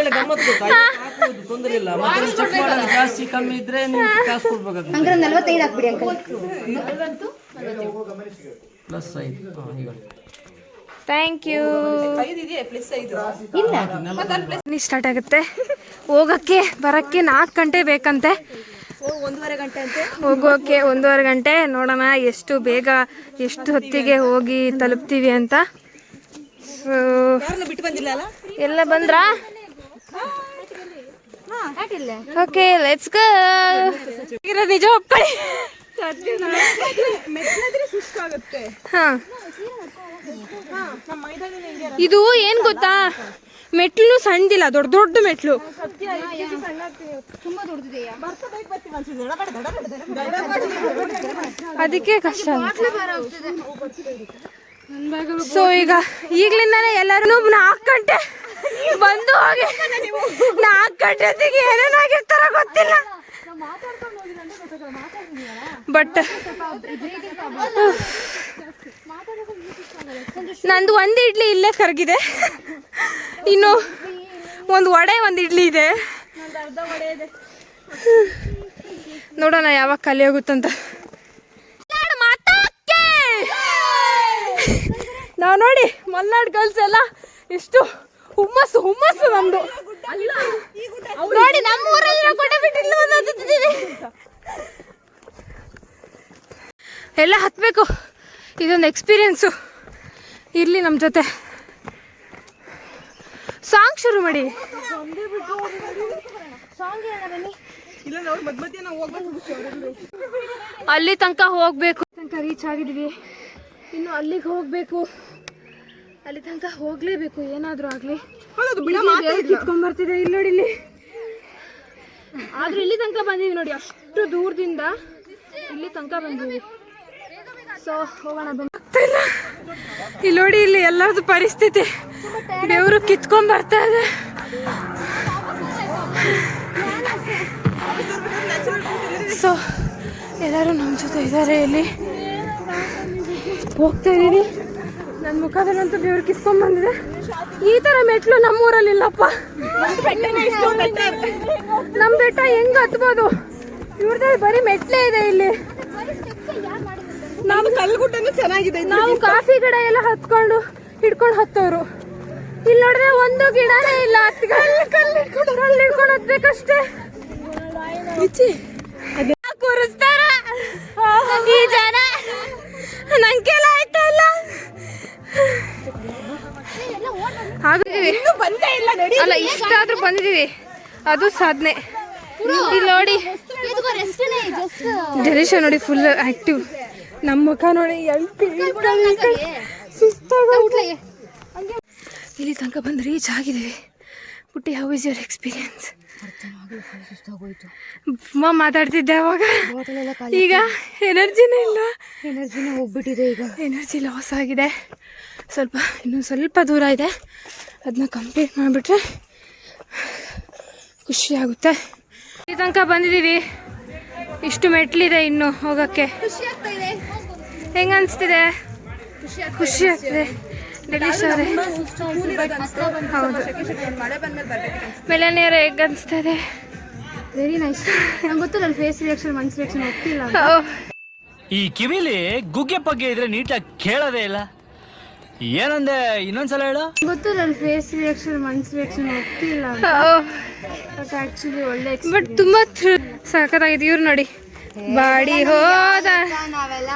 ಇಲ್ಲ ಗಮ್ಮತ್ ಗೊತ್ತಾ? ತೊಂದರೆ ಇಲ್ಲ. ಮತ್ತೆ ಚೆಕ್ ಮಾಡೋದು ಜಾಸ್ತಿ ಕಮ್ಮಿ ಇದ್ರೆ ನೀವು ಕಾಸು ಕೊಡ್ಬೇಕಾಗ್ತದೆ. ಹಂಗಾರೆ 45 ಹಾಕ್ಬಿಡಿ ಅಂಕಲ್. +5 ಈಗ ಥ್ಯಾಂಕ್ ಯು. ಇಲ್ಲ ಸ್ಟಾರ್ಟ್ ಆಗುತ್ತೆ. ಹೋಗಕ್ಕೆ ಬರಕ್ಕೆ 4 ಗಂಟೆ ಬೇಕಂತೆ. 1.5 ಗಂಟೆ ಅಂತೆ. ಹೋಗೋಕೆ 1.5 ಗಂಟೆ. ನೋಡೋಣ ಎಷ್ಟು ಬೇಗ ಎಷ್ಟು ಹೊತ್ತಿಗೆ ಹೋಗಿ ತಲುಪ್ತೀವಿ ಅಂತ. ಸೊ ಬಿಟ್ಟು ಬಂದಿಲ್ಲ ಅಲ್ಲ? ಎಲ್ಲ ಬಂದ್ರಾ? Okay, let's go. ನಿಜ ಒಪ್ಕೊಳ್ಳಿ. ಸುಸ್ತಾಗುತ್ತೆ. ಇದು ಏನ್ ಗೊತ್ತಾ, ಮೆಟ್ಲು ಸಣ್ಣದಿಲ್ಲ, ದೊಡ್ಡ ದೊಡ್ಡ ಮೆಟ್ಲು. ತುಂಬಾ ದೊಡ್ಡದಿದೆಯಾ? ಅದಕ್ಕೆ ಕಷ್ಟ. ಸೊ ಈಗ ಈಗ್ಲಿಂದಾನೆ ಎಲ್ಲರೂ 4 ಗಂಟೆ ಬಂದು ಹೋಗಿ 4 ಗಂಟೆ ಹೊತ್ತಿಗೆ ಏನೇನಾಗಿರ್ತಾರ ಗೊತ್ತಿಲ್ಲ. ಬಟ್ ನಂದು 1 ಇಡ್ಲಿ ಇಲ್ಲೇ ಕರಗಿದೆ. ಇನ್ನು ಒಂದು ವಡೆ, 1 ಇಡ್ಲಿ ಇದೆ. ನೋಡೋಣ ಯಾವಾಗ ಖಾಲಿ ಹೋಗುತ್ತಂತ. ನಾವು ನೋಡಿ ಮಲ್ನಾಡ್ ಗರ್ಲ್ಸ್ ಎಲ್ಲ ಎಷ್ಟು ಹುಮ್ಮಸ್ಸು ಹುಮ್ಮಸ್ಸು ನಮ್ದು. ನೋಡಿ ನಮ್ಮ ಊರಲ್ಲಿ ನಾವು ಕೊಟ್ಟೆ ಬಿಟ್ಟು ಇಲ್ಲಿ ಬಂದು ಹತ್ತುತ್ತಿದ್ದೀವಿ. ಎಲ್ಲ ಹತ್ತಬೇಕು, ಇದೊಂದು ಎಕ್ಸ್ಪೀರಿಯನ್ಸು. ಇರಲಿ ನಮ್ಮ ಜೊತೆ. ಸಾಂಗ್ ಶುರು ಮಾಡಿ. ಅಲ್ಲಿ ತನಕ ಹೋಗ್ಬೇಕು. ತನಕ ರೀಚ್ ಆಗಿದ್ವಿ, ಇನ್ನು ಅಲ್ಲಿಗೆ ಹೋಗ್ಬೇಕು. ಅಲ್ಲಿ ತನಕ ಹೋಗ್ಲೇಬೇಕು, ಏನಾದರೂ ಆಗಲಿ. ಹೌದು ಬಿಡ ಮಾತೇ ಇಲ್ಲ. ಕಿತ್ಕೊಂಡ್ಬರ್ತಿದೆ ಇಲ್ಲಿ ನೋಡಿ, ಇಲ್ಲಿ ಆದ್ರೆ ಇಲ್ಲಿ ತನಕ ಬಂದೀವಿ ನೋಡಿ, ಅಷ್ಟು ದೂರದಿಂದ ಇಲ್ಲಿ ತನಕ ಬಂದೀವಿ. ಸೊ ಹೋಗೋಣ ಬನ್ನಿ. ಇಲ್ಲಿ ನೋಡಿ, ಇಲ್ಲಿ ಎಲ್ಲರದ್ದು ಪರಿಸ್ಥಿತಿ, ಬೆವರು ಕಿತ್ಕೊಂಡ್ ಬರ್ತಾ ಇದೆ. ಸೊ ಎಲ್ಲರೂ ನಮ್ಮ ಜೊತೆ ಇದ್ದಾರೆ. ಇಲ್ಲಿ ಹೋಗ್ತಾ ಇದ್ದೀನಿ. ನನ್ನ ಮುಖದಲ್ಲಂತೂ ಬೆವರು ಕಿತ್ಕೊಂಡ್ ಬಂದಿದೆ. ಈ ತರ ಮೆಟ್ಲು ನಮ್ಮೂರಲ್ಲಿ ಇಲ್ಲಪ್ಪ. ನಮ್ಮ ಬೆಟ್ಟ ಹೆಂಗ್ ಹತ್ಬೋದು? ಇವ್ರದ್ದು ಬರೀ ಮೆಟ್ಲೇ ಇದೆ ಇಲ್ಲಿ. ನಮ್ಮ ಕಲ್ಗುಡ್ಡನು ಚೆನ್ನಾಗಿದೆ. ನಾವು ಕಾಫಿ ಗಿಡ ಎಲ್ಲ ಹತ್ಕೊಂಡು ಹಿಡ್ಕೊಂಡು ಹತ್ತೋರು. ಇಲ್ಲಿ ನೋಡಿದ್ರೆ ಒಂದು ಗಿಡನೇ ಇಲ್ಲ. ಕಲ್ಲು ಹಿಡ್ಕೊಂಡು ಹತ್ಬೇಕಷ್ಟೇ. ಕೂರಿಸ್ತಾರ ಈ ಜನ, ನಂಗೆಲ್ಲ ಆಯ್ತಾ ಇಲ್ಲ. ಬಂದೇ ಇಲ್ಲ. ಅಲ್ಲ, ಇಷ್ಟಾದ್ರೂ ಬಂದಿದೀವಿ, ಅದು ಸಾಧನೆ. ಇಲ್ಲಿ ನೋಡಿ, ಜಲೀಶ ನೋಡಿ ಫುಲ್ ಆಕ್ಟಿವ್. ನಮ್ಮ ಮುಖ ನೋಡಿ ಇಲ್ಲಿ ತನಕ ಬಂದು ರೀಚ್ ಆಗಿದ್ದೀವಿ. ಪುಟ್ಟಿ, ಹೌ ಇಸ್ ಯುವರ್ ಎಕ್ಸ್ಪೀರಿಯನ್ಸ್? ಮಾತಾಡ್ತಿದ್ದೆ ಅವಾಗ, ಈಗ ಎನರ್ಜಿನೇ ಇಲ್ಲ. ಎನರ್ಜಿನೇ ಹೋಗ್ಬಿಟ್ಟಿದೆ ಈಗ. ಎನರ್ಜಿ ಲಾಸ್ ಆಗಿದೆ. ಇನ್ನೂ ಸ್ವಲ್ಪ ದೂರ ಇದೆ, ಅದನ್ನ ಕಂಪ್ಲೀಟ್ ಮಾಡಿಬಿಟ್ರೆ ಖುಷಿ ಆಗುತ್ತೆ. ಈ ತನಕ ಬಂದಿದ್ದೀವಿ, ಇಷ್ಟು ಮೆಟ್ಲಿದೆ ಇನ್ನು ಹೋಗೋಕ್ಕೆ. ಹೆಂಗ ಅನಿಸ್ತಿದೆ? ಖುಷಿ ಆಗ್ತಿದೆ. ಡೆಲಿಶ್ ಅವರೇ, ಹೌದು. ಮೆಲನಿಯರ ಹೇಗೆ ಅನಿಸ್ತಾ ಇದೆ? Very nice. ನಂಗೆ ಗೊತ್ತು, ನನ್ನ ಫೇಸ್ ರಿಯಾಕ್ಷನ್, ಮನ್ಸ್ ರಿಯಾಕ್ಷನ್ ಹೋಗ್ತಿಲ್ಲ. ಈ ಕಿವಿಲಿ ಗುಗ್ಗೆ ಪಗ್ಗೆ ಇದ್ರೆ ನೀಟಾಗಿ ಕೇಳೋದೇ ಇಲ್ಲ. ಏನಂದೆ, ಇನ್ನೊಂದ್ಸಲ ಹೇಳು. ಗೊತ್ತು, ನನ್ನ ಫೇಸ್ ರಿಯಾಕ್ಷನ್, ಮನ್ಸ್ ರಿಯಾಕ್ಷನ್ ಹೋಗ್ತಿಲ್ಲ. ಬಟ್ ಆಕ್ಚುಲಿ ಒಳ್ಳೆ ಬಟ್ ತುಂಬಾ ಸಖತ್ತಾಗಿದೆ. ಇವ್ರು ನೋಡಿ, ಬಾಡಿ ಹೋದ. ನಾವೆಲ್ಲ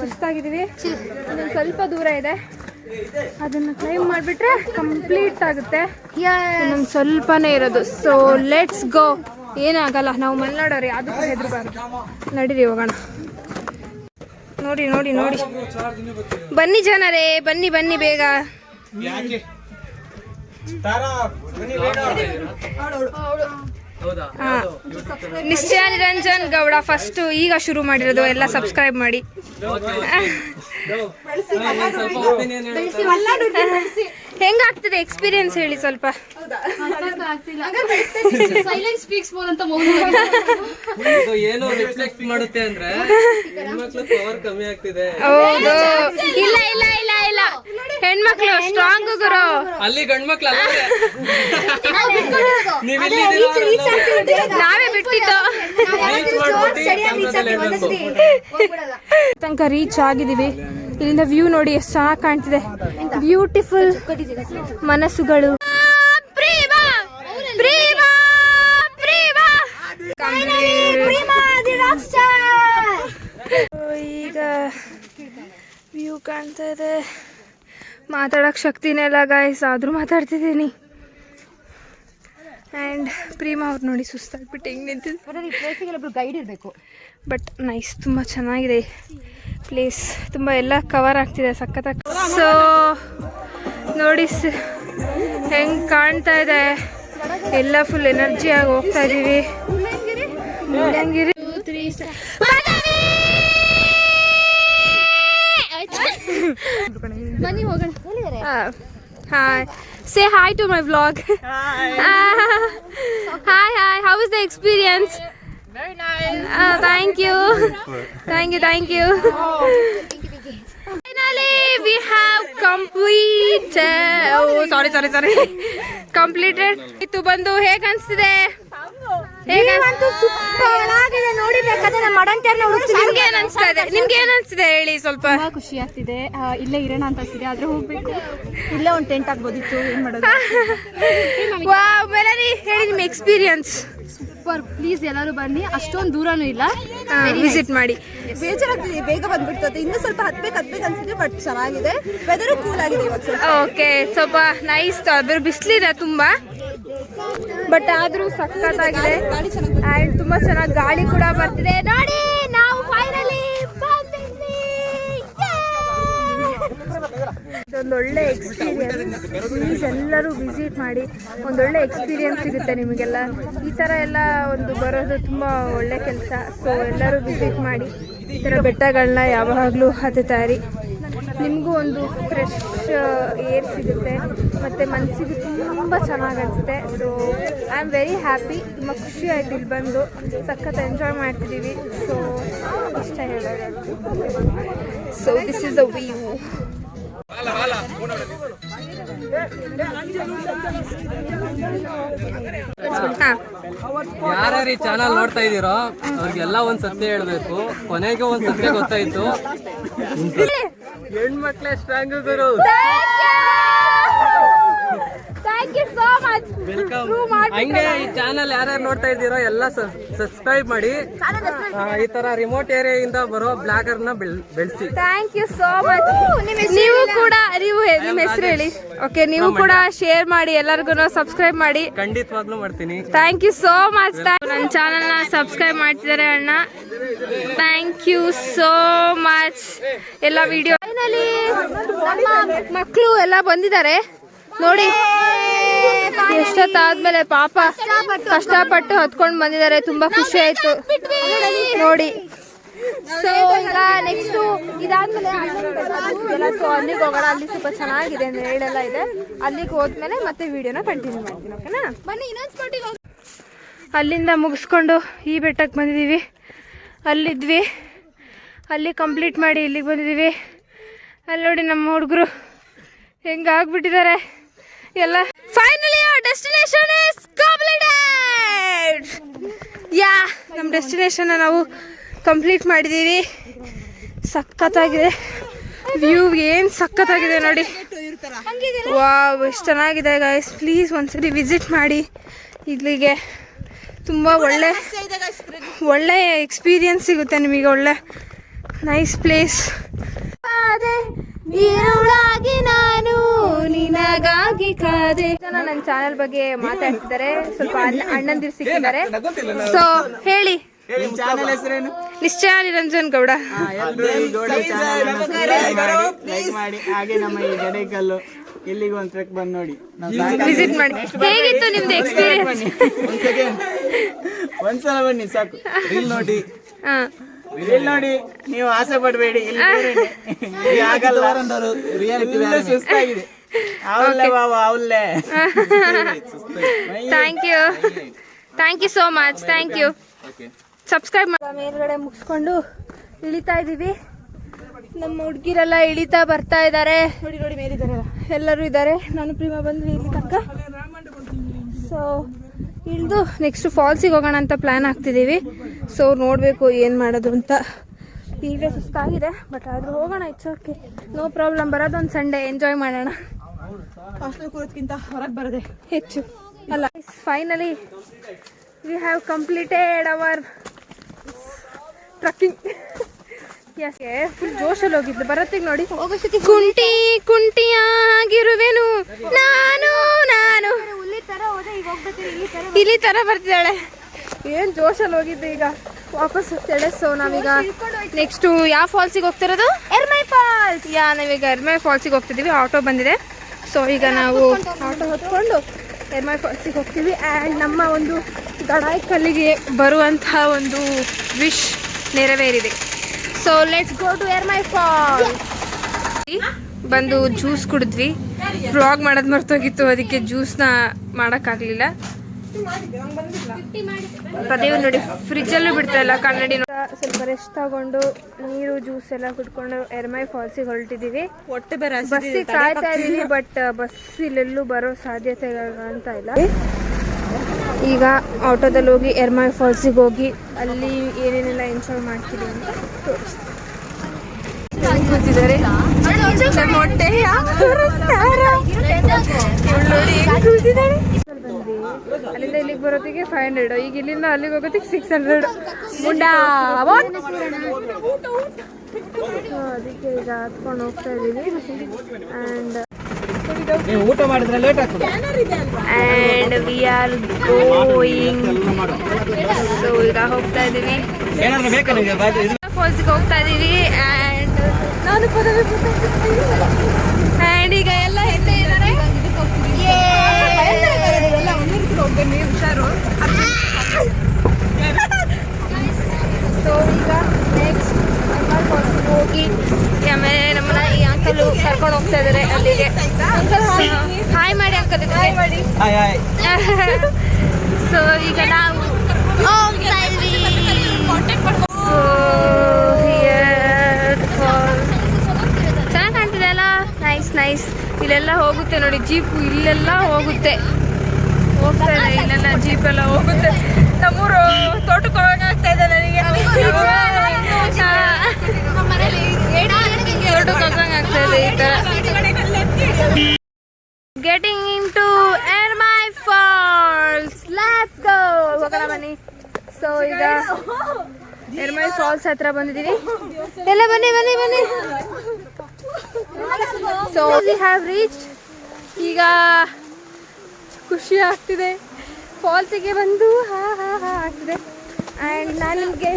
ಸುಸ್ತಾಗಿದ್ದೀವಿ. ಇನ್ನೊಂದು ಸ್ವಲ್ಪ ದೂರ ಇದೆ, ಅದನ್ನ ಕ್ಲೈಮ್ ಮಾಡಿಬಿಟ್ರೆ ಕಂಪ್ಲೀಟ್ ಆಗುತ್ತೆ. ಇನ್ನೊಂದು ಸ್ವಲ್ಪನೇ ಇರೋದು. ಸೊ ಲೆಟ್ಸ್ ಗೋ. ಏನಾಗಲ್ಲ, ನಾವು ಮಲ್ನಾಡೋರಿ, ಅದಕ್ಕೂ ಹೆದರಬಾರ್ದು. ನಡೀರಿ, ಹೋಗೋಣ. ನೋಡಿ ನೋಡಿ ನೋಡಿ, ಬನ್ನಿ ಜನರೇ, ಬನ್ನಿ ಬನ್ನಿ ಬೇಗ. ನಿಶ್ಚಯ ನಿರಂಜನ್ ಗೌಡ ಫಸ್ಟ್ ಈಗ ಶುರು ಮಾಡಿರೋದು. ಎಲ್ಲ ಸಬ್ಸ್ಕ್ರೈಬ್ ಮಾಡಿ. ಹೆಂಗಾಗ್ತದೆ ಎಕ್ಸ್ಪೀರಿಯನ್ಸ್ ಹೇಳಿ ಸ್ವಲ್ಪ. ಸೈಲೆನ್ಸ್ ಸ್ಪೀಕ್ಸ್ ಮೋರ್ ಅಂತ ಏನು ರಿಫ್ಲೆಕ್ಟ್ ಮಾಡುತ್ತೆ ಅಂದ್ರೆ ಹೆಣ್ಮಕ್ಳು ಪವರ್ ಕಮ್ಮಿ ಆಗ್ತಿದೆ. ಹೌದು. ಇಲ್ಲ ಇಲ್ಲ ಇಲ್ಲ ಇಲ್ಲ, ಹೆಣ್ಮಕ್ಳು ಸ್ಟ್ರಾಂಗ್ ಗುರು. ಅಲ್ಲಿ ಗಂಡ್ಮಕ್ಳು ನಾವೇ ಬಿಟ್ಟಿದ್ದು. ತನಕ ರೀಚ್ ಆಗಿದೀವಿ. ಇಲ್ಲಿಂದ ವ್ಯೂ ನೋಡಿ ಎಷ್ಟು ಚೆನ್ನಾಗಿ ಕಾಣ್ತಿದೆ. ಬ್ಯೂಟಿಫುಲ್ ಮನಸ್ಸುಗಳು. ಈಗ ವ್ಯೂ ಕಾಣ್ತಾ ಇದೆ. ಮಾತಾಡಕ್ ಶಕ್ತಿನೇ ಇಲ್ಲ ಗಾಯ್ಸ್, ಆದ್ರೂ ಮಾತಾಡ್ತಿದ್ದೀನಿ. ಆ್ಯಂಡ್ ಪ್ರೀಮಾ ಅವ್ರು ನೋಡಿ ಸುಸ್ತಾಗ್ಬಿಟ್ಟು ಹೆಂಗೆ ನಿಂತಿದ್ದು. ಗೈಡ್ ಇರಬೇಕು. ಬಟ್ ನೈಸ್, ತುಂಬ ಚೆನ್ನಾಗಿದೆ ಪ್ಲೇಸ್. ತುಂಬ ಎಲ್ಲ ಕವರ್ ಆಗ್ತಿದೆ, ಸಖತ್ತಾಗಿ. ಸೊ ನೋಡಿ ಹೆಂಗೆ ಕಾಣ್ತಾ ಇದೆ. ಎಲ್ಲ ಫುಲ್ ಎನರ್ಜಿಯಾಗಿ ಹೋಗ್ತಾ ಇದ್ದೀವಿ. ಮುಳ್ಳಂಗಿರಿ ಬನ್ನಿ ಹೋಗೋಣ. Hi. Say hi to my vlog. Hi, hi. How was the experience? Very nice. Thank you. Thank you, thank you. Finally, we have completed. Oh, sorry. Completed. ಇದು ಬಂದು ಹೇಗೆ ಅನಿಸ್ತಿದೆ? ನಿಮ್ಗೆ ಏನ್ ಅನ್ಸ್ತಿದೆ ಹೇಳಿ ಸ್ವಲ್ಪ. ಖುಷಿ ಆಗ್ತಿದೆ. ಇಲ್ಲೇ ಇರೋಣ ಅಂತ ಅನ್ಸಿದೆ, ಆದ್ರೆ ಹೋಗ್ಬೇಕು. ಇಲ್ಲೇ ಒಂದು ಟೆಂಟ್ ಆಗ್ಬೋದಿತ್ತು, ಏನ್ ಮಾಡೋದು. ವಾವ್, ಮೆಲನಿ ಹೇಳಿ ನಿಮ್ಮ ಎಕ್ಸ್ಪೀರಿಯನ್ಸ್. ಸೂಪರ್. ಪ್ಲೀಸ್ ಎಲ್ಲರೂ ಬನ್ನಿ, ಅಷ್ಟೊಂದು ದೂರನೂ ಇಲ್ಲ, ವಿಸಿಟ್ ಮಾಡಿ. ಬೇಜಾರಾಗ್ತಿದೆ, ಬೇಗ ಬಂದ್ಬಿಡ್ತದೆ. ಇನ್ನೂ ಸ್ವಲ್ಪ ಹತ್ಬೇಕು ಅನ್ಸಿದೆ, ಬಟ್ ಚೆನ್ನಾಗಿದೆ. ವೆದರ್ ಕೂಲ್ ಆಗಿದೆ ಇವತ್ತು. ಓಕೆ, ಸ್ವಲ್ಪ ನೈಸ್. ಅದ್ರ ಬಿಸಿಲಿದೆ ತುಂಬಾ, ಬಟ್ ಆದ್ರೂ ಸಖತ್ತಾಗಿದೆ. ಆ್ಯಂಡ್ ತುಂಬಾ ಚೆನ್ನಾಗಿ ಗಾಳಿ ಕೂಡ ಬರ್ತಿದೆ. ನೋಡಿ, ನಾವು ಫೈನಲಿ ಬಂದ್ವಿ. ಒಂದೊಳ್ಳೆ ಎಕ್ಸ್ಪೀರಿಯನ್ಸ್. ಪ್ಲೀಸ್ ಎಲ್ಲರೂ ವಿಸಿಟ್ ಮಾಡಿ, ಒಂದೊಳ್ಳೆ ಎಕ್ಸ್ಪೀರಿಯನ್ಸ್ ಸಿಗುತ್ತೆ ನಿಮಗೆಲ್ಲ. ಈ ಥರ ಎಲ್ಲ ಒಂದು ಬರೋದು ತುಂಬ ಒಳ್ಳೆ ಕೆಲಸ. ಸೊ ಎಲ್ಲರೂ ವಿಸಿಟ್ ಮಾಡಿ, ಈ ಥರ ಬೆಟ್ಟಗಳನ್ನ ಯಾವಾಗಲೂ ಹತ್ತುತ್ತಾ ಇರಿ. ನಿಮಗೂ ಒಂದು ಫ್ರೆಶ್ ಏರ್ ಸಿಗುತ್ತೆ ಮತ್ತು ಮನಸ್ಸಿಗೆ ತುಂಬ ಚೆನ್ನಾಗಿ ಅನಿಸುತ್ತೆ. So I am very happy. ತುಂಬ ಖುಷಿ ಆಯಿತು ಇಲ್ಲಿ ಬಂದು, ಸಖತ್ ಎಂಜಾಯ್ ಮಾಡ್ತಿದ್ದೀವಿ. ಸೊ ಇಷ್ಟ ಹೇಳೋದು. So this is a view. ಯಾರ್ಯಾರು ಈ ಚಾನಲ್ ನೋಡ್ತಾ ಇದೀರೋ ಅವ್ರಿಗೆಲ್ಲ ಒಂದ್ ಸತ್ಯ ಹೇಳ್ಬೇಕು. ಕೊನೆಗೆ ಒಂದ್ ಸತ್ಯ ಗೊತ್ತಾಯ್ತು, ಹೆಣ್ಮಕ್ಳೇ ಸ್ಟ್ರಾಂಗ್ ಗುರು. ವೆಲ್ಕಮ್. ಹಂಗೆ ಈ ಚಾನಲ್ ಯಾರ್ಯಾರು ನೋಡ್ತಾ ಇದ್ದೀರೋ ಎಲ್ಲ ಸಬ್ಸ್ಕ್ರೈಬ್ ಮಾಡಿ. ಈ ತರ ರಿಮೋಟ್ ಏರಿಯಾದಿಂದ ಬರೋ ಬ್ಲಾಗರ್ ನ ಬೆಳೆಸಿ. Thank you so much. ನೀವು ಕೂಡ ನಿಮ್ಮ ಹೆಸರು ಹೇಳಿ. ಓಕೆ, ನೀವು ಕೂಡ ಶೇರ್ ಮಾಡಿ, ಎಲ್ಲರಿಗೂ ಸಬ್ಸ್ಕ್ರೈಬ್ ಮಾಡಿ. ಖಂಡಿತವಾಗ್ಲೂ ಮಾಡ್ತೀನಿ. Thank you so much. ನನ್ನ ಚಾನಲ್ ನ ಸಬ್ಸ್ಕ್ರೈಬ್ ಮಾಡ್ತಿದ್ದಾರೆ ಅಣ್ಣ. Thank you so much. ಎಲ್ಲ ವಿಡಿಯೋ ಫೈನಲಿ ಮಕ್ಕಳು ಎಲ್ಲ ಬಂದಿದ್ದಾರೆ ನೋಡಿ. ಎಷ್ಟೊತ್ತಾದ್ಮೇಲೆ ಪಾಪ ಕಷ್ಟಪಟ್ಟು ಹತ್ಕೊಂಡು ಬಂದಿದ್ದಾರೆ. ತುಂಬಾ ಖುಷಿ ಆಯ್ತು ನೋಡಿ. ಸೊ ಈಗ ನೆಕ್ಸ್ಟ್ ಇದಾದ್ಮೇಲೆ ಸೊ ಅಲ್ಲಿಗೆ ಹೋಗೋಣ. ಅಲ್ಲಿ ಸ್ವಲ್ಪ ಚೆನ್ನಾಗಿದೆ, ನೇಳೆಲ್ಲ ಇದೆ. ಅಲ್ಲಿಗೆ ಹೋದ್ಮೇಲೆ ಮತ್ತೆ ವಿಡಿಯೋನ ಕಂಟಿನ್ಯೂ ಮಾಡ್ತೀನಿ. ಓಕೆನಾ? ಬನ್ನಿ ಇನ್ನೊಂದು ಸ್ಪಾಟಿಗೆ. ಅಲ್ಲಿಂದ ಮುಗಿಸ್ಕೊಂಡು ಈ ಬೆಟ್ಟಕ್ಕೆ ಬಂದಿದ್ದೀವಿ. ಅಲ್ಲಿದ್ವಿ, ಅಲ್ಲಿ ಕಂಪ್ಲೀಟ್ ಮಾಡಿ ಇಲ್ಲಿಗೆ ಬಂದಿದ್ದೀವಿ. ಅಲ್ಲಿ ನೋಡಿ ನಮ್ಮ ಹುಡುಗರು ಹೆಂಗಾಗ್ಬಿಟ್ಟಿದ್ದಾರೆ ಎಲ್ಲ. Finally our destination is completed. ಯಾ, ನಮ್ಮ ಡೆಸ್ಟಿನೇಷನ್ ನಾವು ಕಂಪ್ಲೀಟ್ ಮಾಡಿದ್ದೀವಿ. ಸಖತ್ತಾಗಿದೆ ವ್ಯೂ, ಏನು ಸಖತ್ತಾಗಿದೆ ನೋಡಿ. ವಾವ್, ಎಷ್ಟು ಚೆನ್ನಾಗಿದೆ ಗೈಸ್. ಪ್ಲೀಸ್ ಒಂದ್ಸರಿ ವಿಸಿಟ್ ಮಾಡಿ ಇಲ್ಲಿಗೆ. ತುಂಬ ಒಳ್ಳೆ ಎಕ್ಸ್ಪೀರಿಯನ್ಸ್ ಸಿಗುತ್ತೆ ನಿಮಗೆ. ಒಳ್ಳೆ ನೈಸ್ ಪ್ಲೇಸ್. ನೀರುಳಾಗಿ ನಾನು ನಿನಗಾಗಿ ಕಾದೆ. ಜನ ನನ್ನ ಚಾನೆಲ್ ಬಗ್ಗೆ ಮಾತಾಡ್ತಿದ್ದಾರೆ. ಸ್ವಲ್ಪ ಅಣ್ಣಂದಿರು ಸಿಕ್ಕಿದ್ದಾರೆ. ಸೊ ಹೇಳಿ, ಚಾನೆಲ್ ಹೆಸರೇನು? ನಿಶ್ಚಯ ನಿರಂಜನ್ ಗೌಡ. ಲೈಕ್ ಮಾಡಿ. ಹಾಗೆ ನಮ್ಮ ಈ ಗಡೇಕಲ್ಲು ಇಲ್ಲಿಗೆ ಒಂದು ಟ್ರೆಕ್ ಬಂದು ನೋಡಿ, ವಿಸಿಟ್ ಮಾಡಿ. ಹೇಗಿತ್ತು ನಿಮ್ದು ಎಕ್ಸ್ಪೀರಿಯನ್ಸ್? ಒಂದ್ಸಲ ಬನ್ನಿ ಸಾಕು. ರೀಲ್ ನೋಡಿ, ಹಾ, ಇಲ್ಲಿ ನೋಡಿ, ನೀವು ಆಸೆ ಪಡಬೇಡಿ, ಇಲ್ಲಿ ಆಗಲ್ಲ. ಸುಸ್ತಾಗಿದೆ. ಅವಲ್ಲೇ ಬಾಬಾ, ಅವಲ್ಲೇ. Thank you so much. Thank you. Subscribe ಮಾಡಿ. ಮೇಲ್ಗಡೆ ಮುಗಿಸ್ಕೊಂಡು ಇಳಿತಾ ಇದ್ದೀವಿ. ನಮ್ಮ ಹುಡುಗಿರೆಲ್ಲ ಇಳಿತಾ ಬರ್ತಾ ಇದ್ದಾರೆ. ನೋಡಿ ನೋಡಿ, ಮೇಲಿದ್ದಾರೆ ಎಲ್ಲರೂ ಇದ್ದಾರೆ. ನಾನು ಪ್ರೇಮ ಬಂದ್ವಿ ಇಲ್ಲಿ ತನಕ. ಸೊ ಇಳಿದು ನೆಕ್ಸ್ಟ್ ಫಾಲ್ಸಿಗೆ ಹೋಗೋಣ ಅಂತ ಪ್ಲ್ಯಾನ್ ಆಗ್ತಿದ್ದೀವಿ. ಸೊ ನೋಡಬೇಕು ಏನು ಮಾಡೋದು ಅಂತ. ಈಗಲೇ ಸುಸ್ತಾಗಿದೆ, ಬಟ್ ಆದರೂ ಹೋಗೋಣ. It's okay, no problem. ಬರೋದೊಂದು ಸಂಡೇ, ಎಂಜಾಯ್ ಮಾಡೋಣ. ಹಾಸ್ಟೆಲ್ ಕೂರೋದ್ಕಿಂತ ಹೊರಗೆ ಬರೋದೆ ಹೆಚ್ಚು ಅಲ್ಲ. Finally we have completed our trekking. Yes, full ಜೋಶಲ್ಲಿ ಹೋಗಿದ್ದು. ಬರತ್ತಿಗೆ ನೋಡಿ, ಕುಂಟಿಯಾಗಿರುವೆನು ನಾನು ಇಲ್ಲಿ ತರ ಬರ್ತಿದ್ದಾಳೆ. ಏನ್ ಜೋಶಲ್ಲಿ ಹೋಗಿದ್ದು. ಈಗ ವಾಪಸ್ ಹೋಗ್ತಾಳೆ. ಸೊ ನಾವೀಗ ನೆಕ್ಸ್ಟ್ ಯಾವ ಫಾಲ್ಸಿಗೆ ಹೋಗ್ತಿರೋದು? ಎರ್ಮೈ ಫಾಲ್ಸ್. ನಾವೀಗ ಎರ್ಮೈ ಫಾಲ್ಸಿಗೆ ಹೋಗ್ತಿದ್ದೀವಿ. ಆಟೋ ಬಂದಿದೆ. ಸೊ ಈಗ ನಾವು ಆಟೋ ಹೊತ್ಕೊಂಡು ಎರ್ಮೈ ಫಾಲ್ಸಿಗೆ ಹೋಗ್ತೀವಿ. ಆ್ಯಂಡ್ ನಮ್ಮ ಒಂದು ಗಡಾಯಿಕಲ್ಲಿಗೆ ಬರುವಂತಹ ಒಂದು ವಿಶ್ ನೆರವೇರಿದೆ. So let's go to Ermai Falls. ಬಂದು ಜ್ಯೂಸ್ ಕುಡಿದ್ವಿ. ವ್ಲಾಗ್ ಮಾಡೋದು ಮರ್ತೋಗಿತ್ತು, ಅದಕ್ಕೆ ಜ್ಯೂಸ್ನ ಮಾಡೋಕ್ಕಾಗಲಿಲ್ಲ. ಅದೇ ನೋಡಿ, ಫ್ರಿಜ್ಜಲ್ಲೂ ಬಿಡ್ತಾ ಇಲ್ಲ ಕನ್ನಡಿ. ಸ್ವಲ್ಪ ರೆಸ್ಟ್ ತಗೊಂಡು ನೀರು ಜ್ಯೂಸ್ ಎಲ್ಲ ಕುಡ್ಕೊಂಡು ಎರ್ಮೈ ಫಾಲ್ಸಿಗೆ ಹೊರಟಿದ್ದೀವಿ. ಹೊಟ್ಟೆ ಬೇರೆ ಬಸ್ಸಿಗೆ ಕಾಯ್ತಾ ಇದ್ದೀವಿ, ಬಟ್ ಬಸ್ ಇಲ್ಲೆಲ್ಲೂ ಬರೋ ಸಾಧ್ಯತೆ ಅಂತ ಇಲ್ಲ. ಈಗ ಆಟೋದಲ್ಲಿ ಹೋಗಿ ಎರ್ಮೈ ಫಾಲ್ಸಿಗೆ ಹೋಗಿ ಅಲ್ಲಿ ಏನೇನೆಲ್ಲ ಎಂಜಾಯ್ ಮಾಡ್ತೀವಿ ಅಂತ ತೋರಿಸ್ತೀವಿ. ಕೂತಿದ್ದಾರೆ ನಮ್ಮ ಹೊಟ್ಟೆ ಅಲ್ಲಿಂದ ಇಲ್ಲಿಗೆ ಬರೋತ್ತಿಗೆ 500. ಈಗ ಇಲ್ಲಿಂದ ಅಲ್ಲಿಗೆ ಹೋಗೋತ್ತಿಗೆ 600 ಮುಂಡಾ. ಅದಕ್ಕೆ ಈಗ ಹತ್ಕೊಂಡು ಹೋಗ್ತಾ ಇದ್ದೀವಿ. ಆ್ಯಂಡ್ ಊಟ ಮಾಡಿದ್ರೆ ಲೇಟ್ ಆಗ್ತದೆ. And we are going. So ಈಗ ಹೋಗ್ತಾ ಇದ್ದೀವಿ, ಫಾಲ್ಸ್ಗೆ ಹೋಗ್ತಾ ಇದ್ದೀವಿ. ಆ್ಯಂಡ್ ನಾನು ಪದವಿ ಆ್ಯಂಡ್ ಈಗ ಎಲ್ಲ ಹಿಂದೆ ಇದ್ದಾರೆ. ಹುಷಾರು. ಸೊ ಈಗ ನೆಕ್ಸ್ಟ್ ಹೋಗಿ ಆಮೇಲೆ ನಮ್ಮನ್ನ ಈ ಅಂಕಲು ಕರ್ಕೊಂಡು ಹೋಗ್ತಾ ಇದ್ದಾರೆ ಅಲ್ಲಿಗೆ. ಹಾಯ್ ಮಾಡಿ ಅಂಕಲ್. ಹಾಯ್ ಮಾಡಿ. ಸೊ ಈಗ ನಾವು ಹೋಗ್ತಾ ಇದ್ವಿ. ಚೆನ್ನಾಗಿ ಕಾಣ್ತಿದೆ ಅಲ್ಲ. Nice nice. ಇಲ್ಲೆಲ್ಲ ಹೋಗುತ್ತೆ ನೋಡಿ ಜೀಪು, ಇಲ್ಲೆಲ್ಲ ಹೋಗುತ್ತೆ, ಹೋಗ್ತಾ ಇದೆ ಇಲ್ಲೆಲ್ಲ ಜೀಪ್ ಎಲ್ಲ ಹೋಗುತ್ತೆ. ನಮ್ಮೂರು ತೋಟಕ್ಕೆ ಹೋಗಾಗ್ತಾ ಇದೆ ನನಗೆ. ತೋಟಕ್ಕೆ ಹೋಗಂಗಾಗ್ತಾ ಇದೆ ಈ ಥರ. Getting in to Ermai Falls. Let's go. ಹೋಗೋಣ ಬನ್ನಿ. ಸೊ ಈಗ ಎರ್ಮೈ ಫಾಲ್ಸ್ ಹತ್ರ ಬಂದಿದ್ದೀವಿ. ಎಲ್ಲ ಬನ್ನಿ ಬನ್ನಿ ಬನ್ನಿ. So we have reach. ಈಗ ಖುಷಿ ಆಗ್ತಿದೆ ಫಾಲ್ಸಿಗೆ ಬಂದು. ಹಾ ಹಾ ಹಾ ಆಗ್ತಿದೆ. ಆ್ಯಂಡ್ ನಾನು ನಿಮಗೆ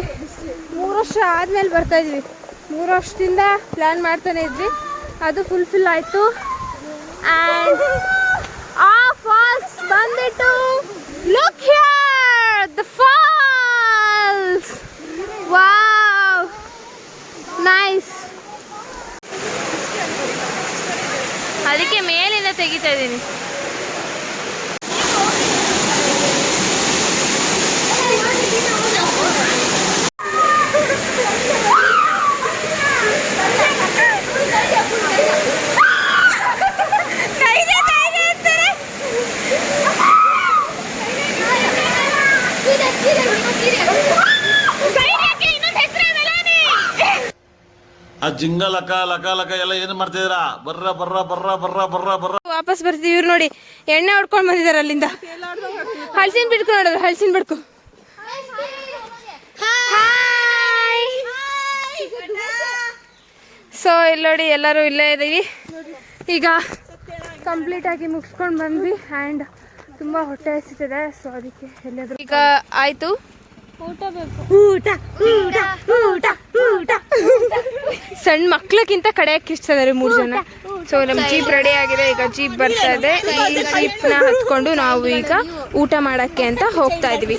3 ವರ್ಷ ಆದಮೇಲೆ ಬರ್ತಾಯಿದ್ವಿ. 3 ವರ್ಷದಿಂದ ಪ್ಲ್ಯಾನ್ ಮಾಡ್ತಾನೆ ಇದ್ವಿ, ಅದು ಫುಲ್ಫಿಲ್ ಆಯಿತು. ಆ್ಯಂಡ್ ಆ ಫಾಲ್ಸ್ ಬಂದ್ಬಿಟ್ಟು look here the falls. Wow nice. ಅದಕ್ಕೆ ಮೇಲಿಂದ ತೆಗಿತಾ ಇದ್ದೀನಿ. ಆ ಜಿಂಗ ಲಕ ಲಕ ಲಕ ಎಲ್ಲ ಏನು ಮಾಡ್ತಿದ್ದೀರಾ? ಬರ್ರ ಬರ್ರ ಬರ್ರ ಬರ್ರ ಬರ್ರ ಬರ್ರ. ವಾಪಸ್ ಬರ್ತೀವಿ. ಇವ್ರು ನೋಡಿ ಎಣ್ಣೆ ಹೊಡ್ಕೊಂಡು ಬಂದಿದ್ದಾರೆ ಅಲ್ಲಿಂದ. ಹಳ್ಸಿನ ಬಿಡ್ಕೊ ನೋಡಿದ್ರು, ಹಳ್ಸಿನ ಬಿಡ್ಕೊ. ಸೊ ಇಲ್ಲಿ ನೋಡಿ ಎಲ್ಲರೂ ಇಲ್ಲೇ ಇದ್ದೀವಿ. ಈಗ ಕಂಪ್ಲೀಟಾಗಿ ಮುಗಿಸ್ಕೊಂಡು ಬಂದ್ವಿ. ಆ್ಯಂಡ್ ತುಂಬ ಹೊಟ್ಟೆ ಹಸಿತಿದೆ. ಸೊ ಅದಕ್ಕೆ ಎಲ್ಲಾದರೂ ಈಗ ಆಯಿತು. ಊಟ ಬೇಕು. ಊಟ ಊಟ ಊಟ ಊಟ. ಸಣ್ಣ ಮಕ್ಳಕ್ಕಿಂತ ಕಡೆಯಕ್ಕೆ ಇಷ್ಟಿದ್ದಾರೆ 3 ಜನ. ಸೊ ನಮ್ಮ ಜೀಪ್ ರೆಡಿ ಆಗಿದೆ. ಈಗ ಜೀಪ್ ಬರ್ತಾ ಇದೆ. ಈ ಜೀಪ್ನ ಹತ್ಕೊಂಡು ನಾವು ಈಗ ಊಟ ಮಾಡೋಕ್ಕೆ ಅಂತ ಹೋಗ್ತಾ ಇದ್ವಿ.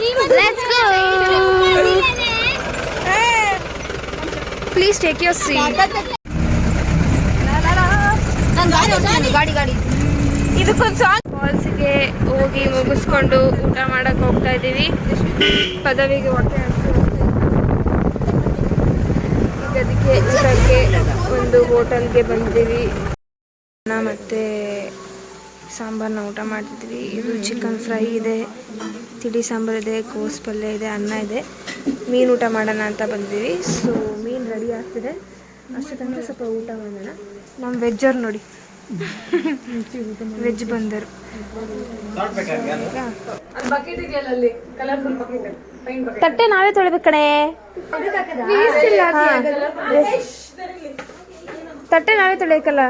Please take your seat. ಗಾಡಿ ಗಾಡಿ ಇದಕ್ಕೊಂದು ಸಾಂಗ್. ಫಾಲ್ಸಿಗೆ ಹೋಗಿ ಮುಗಿಸ್ಕೊಂಡು ಊಟ ಮಾಡಕ್ಕೆ ಹೋಗ್ತಾ ಇದ್ದೀವಿ. ಪದವಿಗೆ ಹೊಟ್ಟೆ ಹಸ್ತು. ಈಗ ಅದಕ್ಕೆ ಊಟಕ್ಕೆ ಒಂದು ಹೋಟೆಲ್ಗೆ ಬಂದಿದ್ದೀವಿ. ಮತ್ತು ಸಾಂಬಾರನ್ನ ಊಟ ಮಾಡ್ತಿದ್ವಿ. ಇದು ಚಿಕನ್ ಫ್ರೈ ಇದೆ, ತಿಳಿ ಸಾಂಬಾರು ಇದೆ, ಕೋಸ್ ಪಲ್ಯ ಇದೆ, ಅನ್ನ ಇದೆ. ಮೀನು ಊಟ ಮಾಡೋಣ ಅಂತ ಬಂದಿದ್ದೀವಿ. ಸೊ ಮೀನು ರೆಡಿ ಆಗ್ತಿದೆ. ಅಷ್ಟು ತನಕ ಸ್ವಲ್ಪ ಊಟ ಮಾಡೋಣ. ನಮ್ಮ ವೆಜ್ಜರ್ ನೋಡಿ, ವೆಜ್ ಬಂದರು. ತಟ್ಟೆ ನಾವೇ ತೊಳಿಬೇಕು ಕಣೆ. ತಟ್ಟೆ ನಾವೇ ತೊಳಿಯಕ್ಕಲ್ಲ.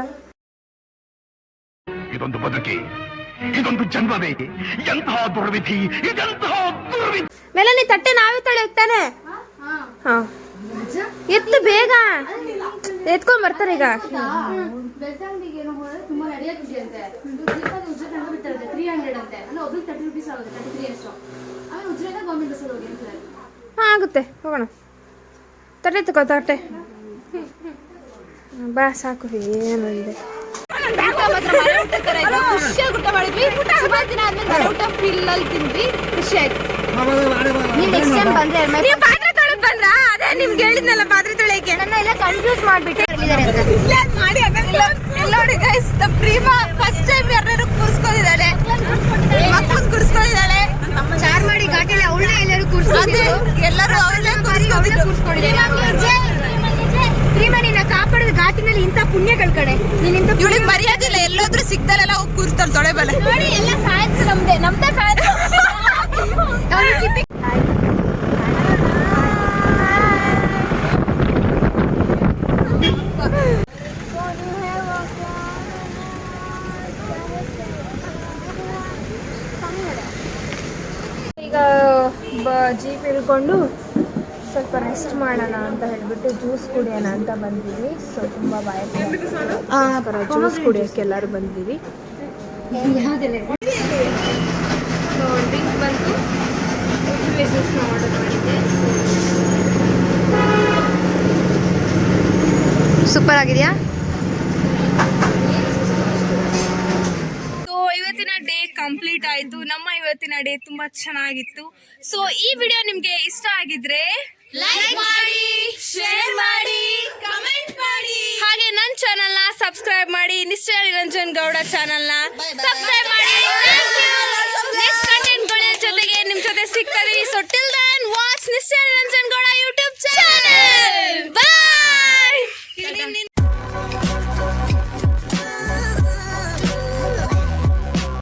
ಇದೊಂದು ಬದುಕಿ, ಇದೊಂದು ಜನ್ಮವೇ, ಎಂತಹ ದುರ್ವಿಧಿ, ಇದೆಂತಹ ದುರ್ವಿಧಿ. ಮೇಲನಿ ತಟ್ಟೆ ನಾವೇ ತೊಳಿಯಕ್ತಾನೆ. ಹಾ ಎತ್ತು ಬೇಗ ಎತ್ಕೊಂಡ್ ಬರ್ತಾರೆ. ಈಗ ಆಗುತ್ತೆ, ಹೋಗೋಣ. ತಟ್ಟೆ ತಗೋ, ತಟ್ಟೆ ಬಾ ಸಾಕು. ಏನಿದೆ ಖುಷಿಯಾಗಿ ಊಟ ಮಾಡಿದ್ವಿ. ಸುಮಾರು ದಿನ ಆದ್ಮೇಲೆ ಊಟ ಫೀಲ್ ಅಲ್ಲಿ ತಿಂದ್ವಿ. ಖುಷಿ ಆಯ್ತು. ನೆಕ್ಸ್ಟ್ ಟೈಮ್ ಬಂದ್ರೆ ನೀವು ಪಾತ್ರೆ ತೊಳೆದ್ ಬಂದ್ರ? ಅದೇ ನಿಮ್ಗೆ ಹೇಳಿದ್ನಲ್ಲ ಪಾತ್ರೆ ತೊಳೆಯಕ್ಕೆ. ನನ್ನ ಎಲ್ಲ ಕನ್ಫ್ಯೂಸ್ ಮಾಡ್ಬಿಟ್ಟೆ. ಮಾಡಿ ನೋಡಿ ಗೈಸ್, ಪ್ರೀಮಾ ಫಸ್ಟ್ ಟೈಮ್ ಯಾರು ಕೂರ್ಸ್ಕೊಂಡಿದ್ದಾಳೆ, ಮಕ್ಕಳು ಕೂರ್ಸ್ಕೊಂಡಿದ್ದಾಳೆ. ಚಾರ್ಮಾಡಿ ಘಾಟಿಲಿ ಅವಳೇ ಎಲ್ಲರೂ ಕೂರ್ಸ್ಕೊಂಡಿದ್ರು. ಎಲ್ಲರೂ ಅವಳೇ ಕೂರ್ಸ್ಕೊಂಡಿದ್ದಾರೆ. ಪ್ರೀಮಾ ನಿನ್ನ ಕಾಪಾಡಿದ ಘಾಟಿನಲ್ಲಿ ಇಂಥ ಪುಣ್ಯಗಳ ಕಡೆ ನೀನಿಂತ ಇವಳಿಗೆ ಮರ್ಯಾದಿಲ್ಲ. ಎಲ್ಲೋದ್ರೂ ಸಿಗ್ದಲೆಲ್ಲ ಹೋಗಿ ಕೂರ್ಸ್ತಾಳೆ ತೊಳೆ ಬಲೆ. ನೋಡಿ ಎಲ್ಲ ಫ್ಯಾನ್ಸ್ ನಮ್ದೇ ಫ್ಯಾನ್ಸ್. ಈಗ ಜೀಪ್ ಇಳ್ಕೊಂಡು ಸ್ವಲ್ಪ ರೆಸ್ಟ್ ಮಾಡೋಣ ಅಂತ ಹೇಳ್ಬಿಟ್ಟು ಜ್ಯೂಸ್ ಕುಡಿಯೋಣ ಅಂತ ಬಂದಿದ್ವಿ. ಸೊ ತುಂಬ ಬಾಯಕ್ಕೆ ಜ್ಯೂಸ್ ಕುಡಿಯೋಕ್ಕೆ ಎಲ್ಲರೂ ಬಂದಿದ್ದೀವಿ. ಸೊ ಡ್ರಿಂಕ್ ಬಂತು ಜ್ಯೂಸ್ನ ಆರ್ಡರ್ ಮಾಡಿದ್ದೆ. ಸೂಪರ್ ಆಗಿದೆಯಾ? ಸೊ ಇವತ್ತಿನ ಡೇ ಕಂಪ್ಲೀಟ್ ಆಯಿತು. ನಮ್ಮ ಇವತ್ತಿನ ಡೇ ತುಂಬ ಚೆನ್ನಾಗಿತ್ತು. ಸೊ ಈ ವಿಡಿಯೋ ನಿಮಗೆ ಇಷ್ಟ ಆಗಿದ್ರೆ ಲೈಕ್ ಮಾಡಿ, ಶೇರ್ ಮಾಡಿ, ಕಮೆಂಟ್ ಮಾಡಿ, ಹಾಗೆ ನನ್ನ ಚಾನಲ್ನ ಸಬ್ಸ್ಕ್ರೈಬ್ ಮಾಡಿ. ನಿಶ್ಚಯ ನಿರಂಜನ್ ಗೌಡ ಚಾನಲ್ನ ಸಬ್ಸ್ಕ್ರೈಬ್ ಮಾಡಿ. ನೆಕ್ಸ್ಟ್ ಕಂಟೆಂಟ್ಗಳ ಜೊತೆಗೆ ನಿಮ್ಮ ಜೊತೆ ಸಿಗ್ತೀವಿ. ಸೊ ಟಿಲ್ ದೆನ್ ವಾಚ್ ನಿಶ್ಚಯ